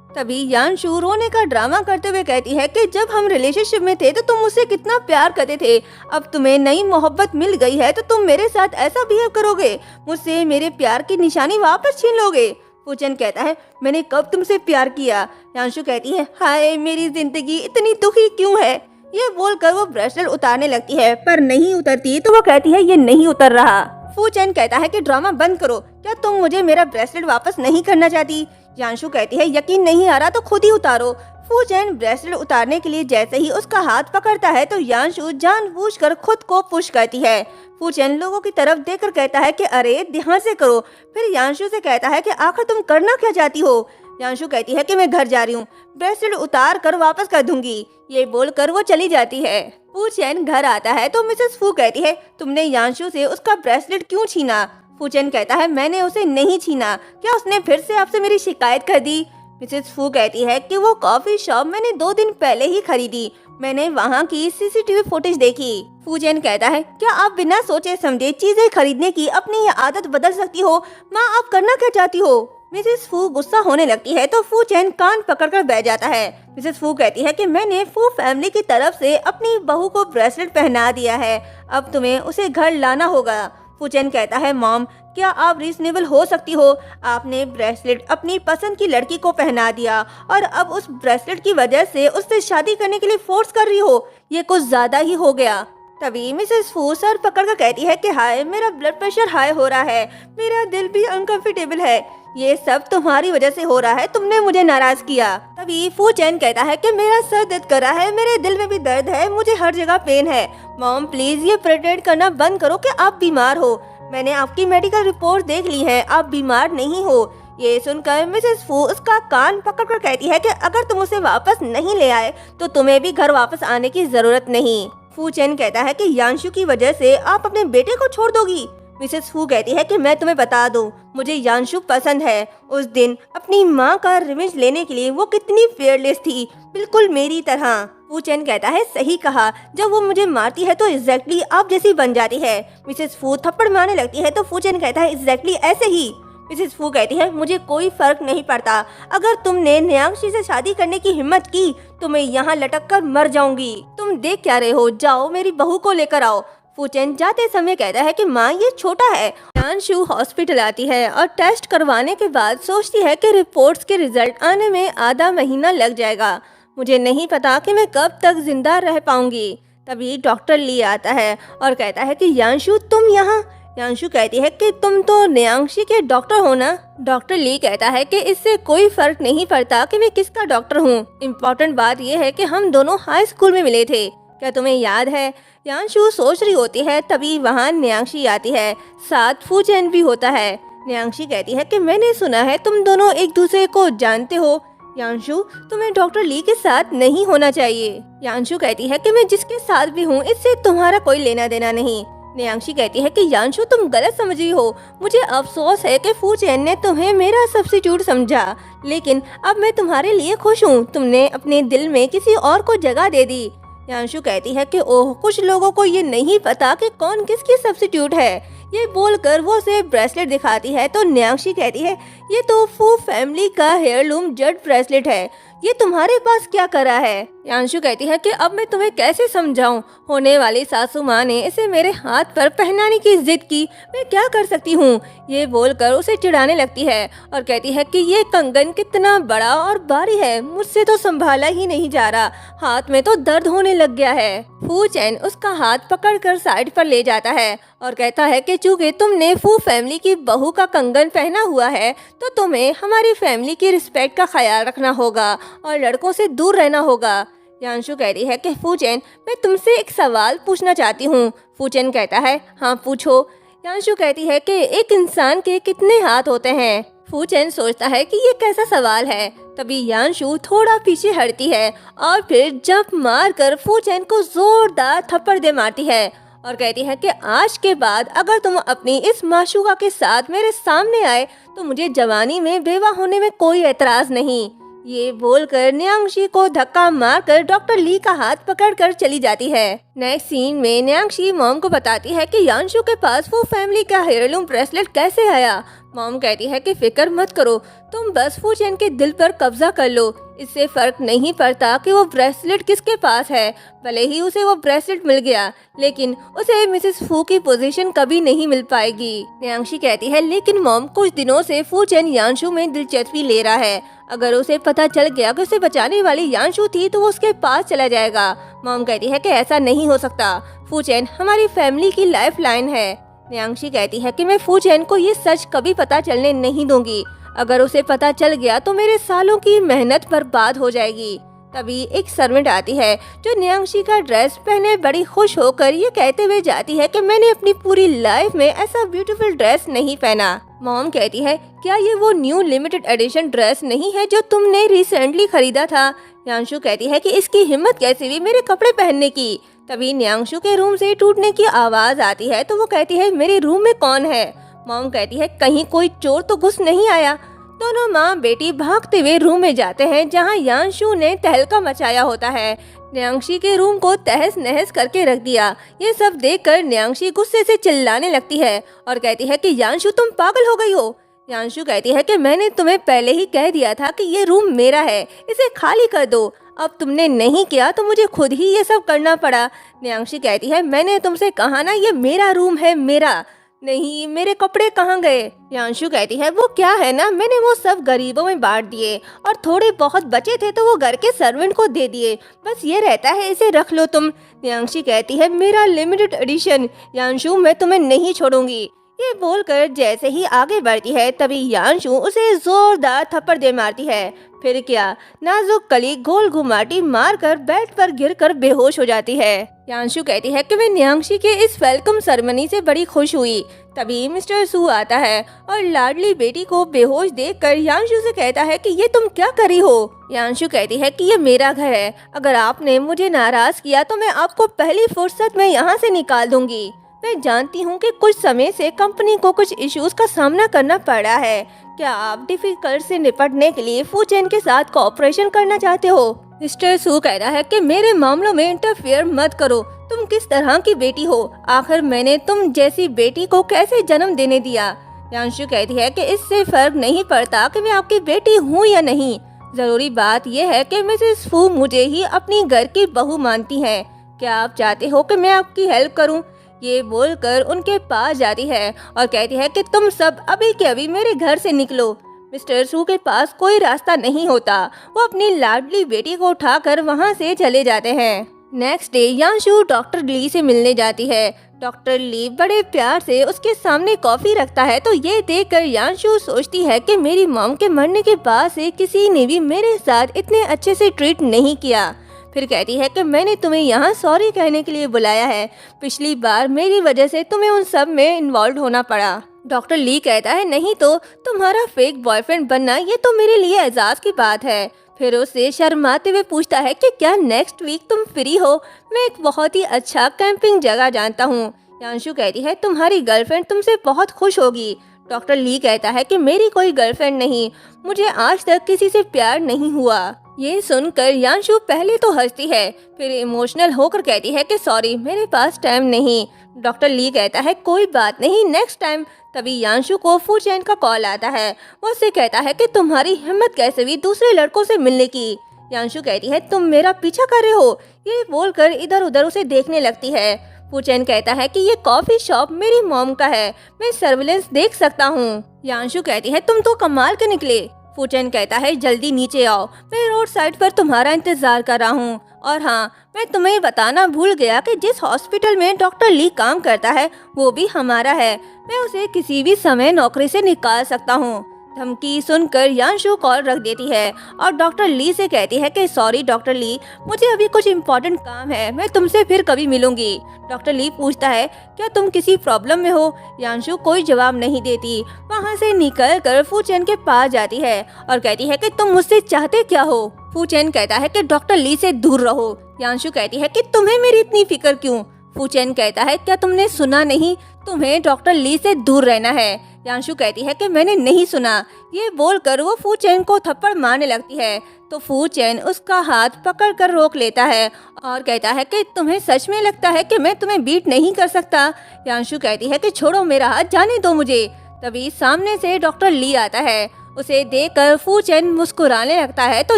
तभी यांशु रोने का ड्रामा करते हुए कहती है कि जब हम रिलेशनशिप में थे तो तुम मुझसे कितना प्यार करते थे, अब तुम्हें नई मोहब्बत मिल गई है तो तुम मेरे साथ ऐसा बिहेव करोगे, मुझसे मेरे प्यार की निशानी वापस छीन लोगे। फूचेन कहता है मैंने कब तुमसे प्यार किया? यांशु कहती है हाय मेरी जिंदगी इतनी दुखी क्यों है। ये बोलकर वो ब्रेसलेट उतारने लगती है पर नहीं उतरती तो वो कहती है ये नहीं उतर रहा। फूचेन कहता है कि ड्रामा बंद करो, क्या तुम मुझे मेरा ब्रेसलेट वापस नहीं करना चाहती? यांशु कहती है यकीन नहीं आ रहा तो खुद ही उतारो। फूचेन ब्रेसलेट उतारने के लिए जैसे ही उसका हाथ पकड़ता है तो यांशु जानबूझकर खुद को पुश करती है। फूचेन लोगों की तरफ देखकर कहता है कि अरे ध्यान से करो। फिर यांशु से कहता है कि आखिर तुम करना क्या चाहती हो? यांशु कहती है कि मैं घर जा रही हूँ, ब्रेसलेट उतार कर वापस कर दूंगी। ये बोलकर वो चली जाती है। फूचेन घर आता है तो मिसेस फू कहती है तुमने यांशु से उसका ब्रेसलेट क्यों छीना? फूचेन कहता है मैंने उसे नहीं छीना, क्या उसने फिर से आपसे मेरी शिकायत कर दी? मिसेस फू कहती है कि वो कॉफी शॉप मैंने 2 दिन पहले ही खरीदी, मैंने वहाँ की सीसीटीवी फुटेज देखी। फूचेन कहता है क्या आप बिना सोचे समझे चीजें खरीदने की अपनी ये आदत बदल सकती हो? माँ आप करना क्या चाहती हो? मिसेस फू गुस्सा होने लगती है तो फूचेन कान पकड़कर बैठ जाता है। मिसेस फू कहती है कि मैंने फू फैमिली की तरफ से अपनी बहू को ब्रेसलेट पहना दिया है, अब तुम्हें उसे घर लाना होगा। फूचेन कहता है मॉम क्या आप रीजनेबल हो सकती हो, आपने ब्रेसलेट अपनी पसंद की लड़की को पहना दिया और अब उस ब्रेसलेट की वजह से उससे शादी करने के लिए फोर्स कर रही हो, ये कुछ ज्यादा ही हो गया। तभी मिसेस फू सर पकड़कर कहती है कि हाय मेरा ब्लड प्रेशर हाई हो रहा है, मेरा दिल भी अनकंफर्टेबल है, ये सब तुम्हारी वजह से हो रहा है, तुमने मुझे नाराज किया। तभी फूचेन कहता है कि मेरा सर दर्द कर रहा है, मेरे दिल में भी दर्द है, मुझे हर जगह पेन है। मॉम प्लीज ये प्रिटेंड करना बंद करो कि आप बीमार हो, मैंने आपकी मेडिकल रिपोर्ट देख ली है, आप बीमार नहीं हो। ये सुनकर मिसेस फू उसका कान पकड़कर कहती है कि अगर तुम उसे वापस नहीं ले आए तो तुम्हें भी घर वापस आने की जरूरत नहीं। फूचेन कहता है कि यांशु की वजह से आप अपने बेटे को छोड़ दोगी। मिसेस फू कहती है कि मैं तुम्हें बता दूं, मुझे यांशु पसंद है। उस दिन अपनी माँ का रिवेंज लेने के लिए वो कितनी फेयरलेस थी, बिल्कुल मेरी तरह। फूचेन कहता है सही कहा, जब वो मुझे मारती है तो एग्जैक्टली आप जैसी बन जाती है। मिसेस फू थप्पड़ मारने लगती है तो फूचेन कहता है एग्जैक्टली ऐसे ही। मिसेस फू कहती है, मुझे कोई फर्क नहीं पड़ता। अगर तुमने न्यांशी से शादी करने की हिम्मत की तो मैं यहाँ लटक कर मर जाऊंगी। तुम देख क्या रहे हो, जाओ मेरी बहू को लेकर आओ। फूचेन जाते समय कहता है कि माँ ये छोटा है। यानशु हॉस्पिटल आती है और टेस्ट करवाने के बाद सोचती है कि रिपोर्ट्स के रिजल्ट आने में आधा महीना लग जाएगा। मुझे नहीं पता कि मैं कब तक जिंदा रह पाऊंगी। तभी डॉक्टर ली आता है और कहता है कि यानशु तुम यहाँ। यानशु कहती है कि तुम तो न्यांशी के डॉक्टर हो ना। डॉक्टर ली कहता है कि इससे कोई फर्क नहीं पड़ता कि मैं किसका डॉक्टर हूँ। इम्पोर्टेंट बात यह है कि हम दोनों हाई स्कूल में मिले थे, क्या तुम्हें याद है? यानशु सोच रही होती है, तभी वहाँ न्यांशी आती है, साथ फूचेन भी होता है। न्यांशी कहती है कि मैंने सुना है तुम दोनों एक दूसरे को जानते हो। यानशु तुम्हें डॉक्टर ली के साथ नहीं होना चाहिए। यानशु कहती है कि मैं जिसके साथ भी हूँ इससे तुम्हारा कोई लेना देना नहीं। न्यांशी कहती है कि यानशु तुम गलत समझ रही हो। मुझे अफसोस है कि फूचेन ने तुम्हें मेरा सब्स्टिट्यूट समझा, लेकिन अब मैं तुम्हारे लिए खुश हूँ। तुमने अपने दिल में किसी और को जगह दे दी। यानशु कहती है कि ओह, कुछ लोगों को ये नहीं पता कि कौन किसकी सब्स्टिट्यूट है। ये बोलकर वो उसे ब्रेसलेट दिखाती है तो न्यांशी कहती है, ये तो फू फैमिली का हेयरलूम जड ब्रेसलेट है, ये तुम्हारे पास क्या करा है? यानशु कहती है कि अब मैं तुम्हें कैसे समझाऊं, होने वाली सासू माँ ने इसे मेरे हाथ पर पहनाने की जिद की, मैं क्या कर सकती हूँ? ये बोलकर उसे चिढ़ाने लगती है और कहती है कि ये कंगन कितना बड़ा और भारी है, मुझसे तो संभाला ही नहीं जा रहा, हाथ में तो दर्द होने लग गया है। फूचेन उसका हाथ पकड़कर साइड पर ले जाता है और कहता है कि चूंकि तुमने फू फैमिली की बहू का कंगन पहना हुआ है तो तुम्हें हमारी फैमिली की रिस्पेक्ट का ख्याल रखना होगा और लड़कों से दूर रहना होगा। यानशु कहती है कि फूचेन मैं तुमसे एक सवाल पूछना चाहती हूँ। फूचेन कहता है, हाँ पूछो। यानशु कहती है कि एक इंसान के कितने हाथ होते हैं? फूचेन सोचता है कि ये कैसा सवाल है। तभी यानशु थोड़ा पीछे हटती है और फिर जंप मारकर फूचेन को जोरदार थप्पड़ दे मारती है और कहती है कि आज के बाद अगर तुम अपनी इस माशूका के साथ मेरे सामने आए तो मुझे जवानी में बेवा होने में कोई एतराज नहीं। ये बोलकर न्यांशी को धक्का मारकर डॉक्टर ली का हाथ पकड़कर चली जाती है। नेक्स्ट सीन में न्यांशी मॉम को बताती है कि यानशु के पास वो फैमिली का हेयरलूम ब्रेसलेट कैसे आया। मॉम कहती है कि फिक्र मत करो, तुम बस फूचेन के दिल पर कब्जा कर लो, इससे फर्क नहीं पड़ता कि वो ब्रेसलेट किसके पास है। भले ही उसे वो ब्रेसलेट मिल गया लेकिन उसे मिसेस फू की पोजीशन कभी नहीं मिल पाएगी। न्यांशी कहती है, लेकिन मॉम कुछ दिनों से फूचेन यानशु में दिलचस्पी ले रहा है, अगर उसे पता चल गया कि उसे बचाने वाली यानशु थी तो वो उसके पास चला जाएगा। मॉम कहती है कि ऐसा नहीं हो सकता, फूचेन हमारी फैमिली की लाइफ लाइन है। न्यांशी कहती है कि मैं फूचेन को ये सच कभी पता चलने नहीं दूंगी, अगर उसे पता चल गया तो मेरे सालों की मेहनत बर्बाद हो जाएगी। तभी एक सर्वेंट आती है जो न्यांशी का ड्रेस पहने बड़ी खुश होकर ये कहते हुए जाती है कि मैंने अपनी पूरी लाइफ में ऐसा ब्यूटीफुल ड्रेस नहीं पहना। मॉम कहती है, क्या ये वो न्यू लिमिटेड एडिशन ड्रेस नहीं है जो तुमने रिसेंटली खरीदा था? यानशु कहती है कि इसकी हिम्मत कैसे हुई मेरे कपड़े पहनने की। तभी न्यांशु के रूम से टूटने की आवाज आती है तो वो कहती है, मेरे रूम में कौन है? मॉम कहती है, कहीं कोई चोर तो घुस नहीं आया। दोनों माँ बेटी भागते हुए रूम में जाते हैं जहाँ यानशु ने तहलका मचाया होता है। न्यांशी के रूम को तहस नहस करके रख दिया। ये सब देखकर न्यांशी गुस्से से चिल्लाने लगती है और कहती है कि यानशु तुम पागल हो गई हो। यानशु कहती है कि मैंने तुम्हें पहले ही कह दिया था कि ये रूम मेरा है, इसे खाली कर दो। अब तुमने नहीं किया तो मुझे खुद ही ये सब करना पड़ा। न्यांशी कहती है, मैंने तुमसे कहा ना ये मेरा रूम है, मेरा नहीं, मेरे कपड़े कहाँ गए? यानशु कहती है, वो क्या है ना, मैंने वो सब गरीबों में बांट दिए और थोड़े बहुत बचे थे तो वो घर के सर्वेंट को दे दिए, बस ये रहता है, इसे रख लो तुम। न्यांशी कहती है, मेरा लिमिटेड एडिशन। यानशु मैं तुम्हें नहीं छोड़ूंगी। ये बोलकर जैसे ही आगे बढ़ती है तभी यानशु उसे जोरदार थप्पड़ दे मारती है। फिर क्या, नाजुक कली गोल घुमाटी मारकर बेड पर गिरकर बेहोश हो जाती है। यानशु कहती है कि मैं न्यांशी के इस वेलकम सेरेमनी से बड़ी खुश हुई। तभी मिस्टर सू आता है और लाडली बेटी को बेहोश देखकर यानशु से कहता है कि ये तुम क्या करी हो? यानशु कहती है कि ये मेरा घर है, अगर आपने मुझे नाराज किया तो मैं आपको पहली फुर्सत में यहाँ से निकाल दूंगी। मैं जानती हूँ कि कुछ समय से कंपनी को कुछ इश्यूज का सामना करना पड़ा है। क्या आप डिफिकल्ट से निपटने के लिए फूचेन के साथ कोऑपरेशन करना चाहते हो? मिस्टर सू कहता है कि मेरे मामलों में इंटरफेयर मत करो। तुम किस तरह की बेटी हो? आखिर मैंने तुम जैसी बेटी को कैसे जन्म देने दिया? यांशु कहती है कि इससे फर्क नहीं पड़ता कि मैं आपकी बेटी हूँ या नहीं, जरूरी बात यह है कि मिसेस फू मुझे ही अपनी घर की बहू मानती हैं। क्या आप चाहते हो कि मैं आपकी हेल्प करूं? ये बोलकर उनके पास जाती है और कहती है कि तुम सब अभी के अभी मेरे घर से निकलो। मिस्टर सू के पास कोई रास्ता नहीं होता, वो अपनी लाडली बेटी को उठाकर वहाँ से चले जाते हैं। नेक्स्ट डे यांशु डॉक्टर ली से मिलने जाती है। डॉक्टर ली बड़े प्यार से उसके सामने कॉफी रखता है तो ये देखकर यांशु सोचती है कि मेरी मॉम के मरने के बाद से किसी ने भी मेरे साथ इतने अच्छे से ट्रीट नहीं किया। फिर कहती है कि मैंने तुम्हें यहाँ सॉरी कहने के लिए बुलाया है, पिछली बार मेरी वजह से तुम्हें उन सब में इन्वॉल्व होना पड़ा। डॉक्टर ली कहता है नहीं तो तुम्हारा फेक बॉयफ्रेंड बनना ये तो मेरे लिए एजाज की बात है। फिर उसे शर्माते हुए पूछता है कि क्या नेक्स्ट वीक तुम फ्री हो? मैं एक बहुत ही अच्छा कैंपिंग जगह जानता हूँ। यांशु कहती है तुम्हारी गर्लफ्रेंड तुमसे बहुत खुश होगी। डॉक्टर ली कहता है कि मेरी कोई गर्लफ्रेंड नहीं, मुझे आज तक किसी से प्यार नहीं हुआ। ये सुनकर यांशु पहले तो हंसती है, फिर इमोशनल होकर कहती है कि सॉरी मेरे पास टाइम नहीं। डॉक्टर ली कहता है कोई बात नहीं, नेक्स्ट टाइम। तभी यांशु को फू चैन का कॉल आता है। वो उससे कहता है कि तुम्हारी हिम्मत कैसे हुई दूसरे लड़कों से मिलने की। यांशु कहती है तुम मेरा पीछा कर रहे हो। ये बोलकर इधर उधर उसे देखने लगती है। फू चैन कहता है कि ये कॉफी शॉप मेरी मॉम का है, मैं सर्विलेंस देख सकता हूँ। यांशु कहती है तुम तो कमाल के निकले। फू चैन कहता है जल्दी नीचे आओ, मैं रोड साइड पर तुम्हारा इंतजार कर रहा हूँ। और हाँ, मैं तुम्हें बताना भूल गया कि जिस हॉस्पिटल में डॉक्टर ली काम करता है वो भी हमारा है, मैं उसे किसी भी समय नौकरी से निकाल सकता हूँ। धमकी सुनकर यांशु कॉल रख देती है और डॉक्टर ली से कहती है कि सॉरी डॉक्टर ली, मुझे अभी कुछ इम्पोर्टेंट काम है, मैं तुमसे फिर कभी मिलूंगी। डॉक्टर ली पूछता है क्या तुम किसी प्रॉब्लम में हो? यांशु कोई जवाब नहीं देती। वहाँ से निकल कर फू चैन के पास जाती है और कहती है कि तुम मुझसे चाहते क्या हो? फू चैन कहता है कि डॉक्टर ली से दूर रहो। यांशु कहती है कि तुम्हें मेरी इतनी फिक्र क्यों? फू चैन कहता है क्या तुमने सुना नहीं, तुम्हें डॉक्टर ली से दूर रहना है। यांशु कहती है कि मैंने नहीं सुना। ये बोलकर वो फू चैन को थप्पड़ मारने लगती है तो फू चैन उसका हाथ पकड़कर रोक लेता है और कहता है कि तुम्हें सच में लगता है कि मैं तुम्हें बीट नहीं कर सकता? यांशु कहती है कि छोड़ो मेरा हाथ, जाने दो मुझे। तभी सामने से डॉक्टर ली आता है। उसे देखकर फू चैन मुस्कुराने लगता है तो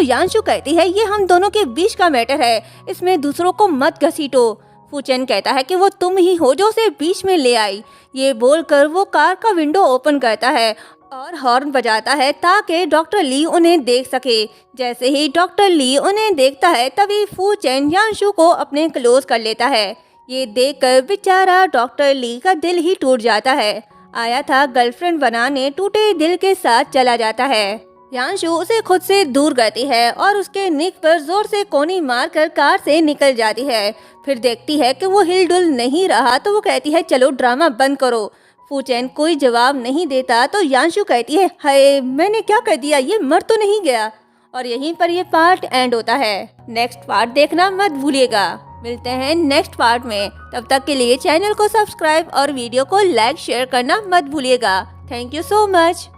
यांशु कहती है ये हम दोनों के बीच का मैटर है, इसमें दूसरों को मत घसीटो। फू चैन कहता है कि वो तुम ही हो जो उसे बीच में ले आई। ये बोलकर वो कार का विंडो ओपन करता है और हॉर्न बजाता है ताकि डॉक्टर ली उन्हें देख सके। जैसे ही डॉक्टर ली उन्हें देखता है तभी फू चैन यांशु को अपने क्लोज कर लेता है। ये देखकर बेचारा डॉक्टर ली का दिल ही टूट जाता है। आया था गर्लफ्रेंड बनाने, टूटे दिल के साथ चला जाता है। यांशु उसे खुद से दूर करती है और उसके निक पर जोर से कोनी मारकर कार से निकल जाती है। फिर देखती है कि वो हिलडुल नहीं रहा तो वो कहती है चलो ड्रामा बंद करो। फू चैन कोई जवाब नहीं देता तो यांशु कहती है हाय मैंने क्या कर दिया, ये मर तो नहीं गया। और यहीं पर ये पार्ट एंड होता है। नेक्स्ट पार्ट देखना मत भूलिएगा। मिलते हैं नेक्स्ट पार्ट में, तब तक के लिए चैनल को सब्सक्राइब और वीडियो को लाइक शेयर करना मत भूलिएगा। Thank you so much.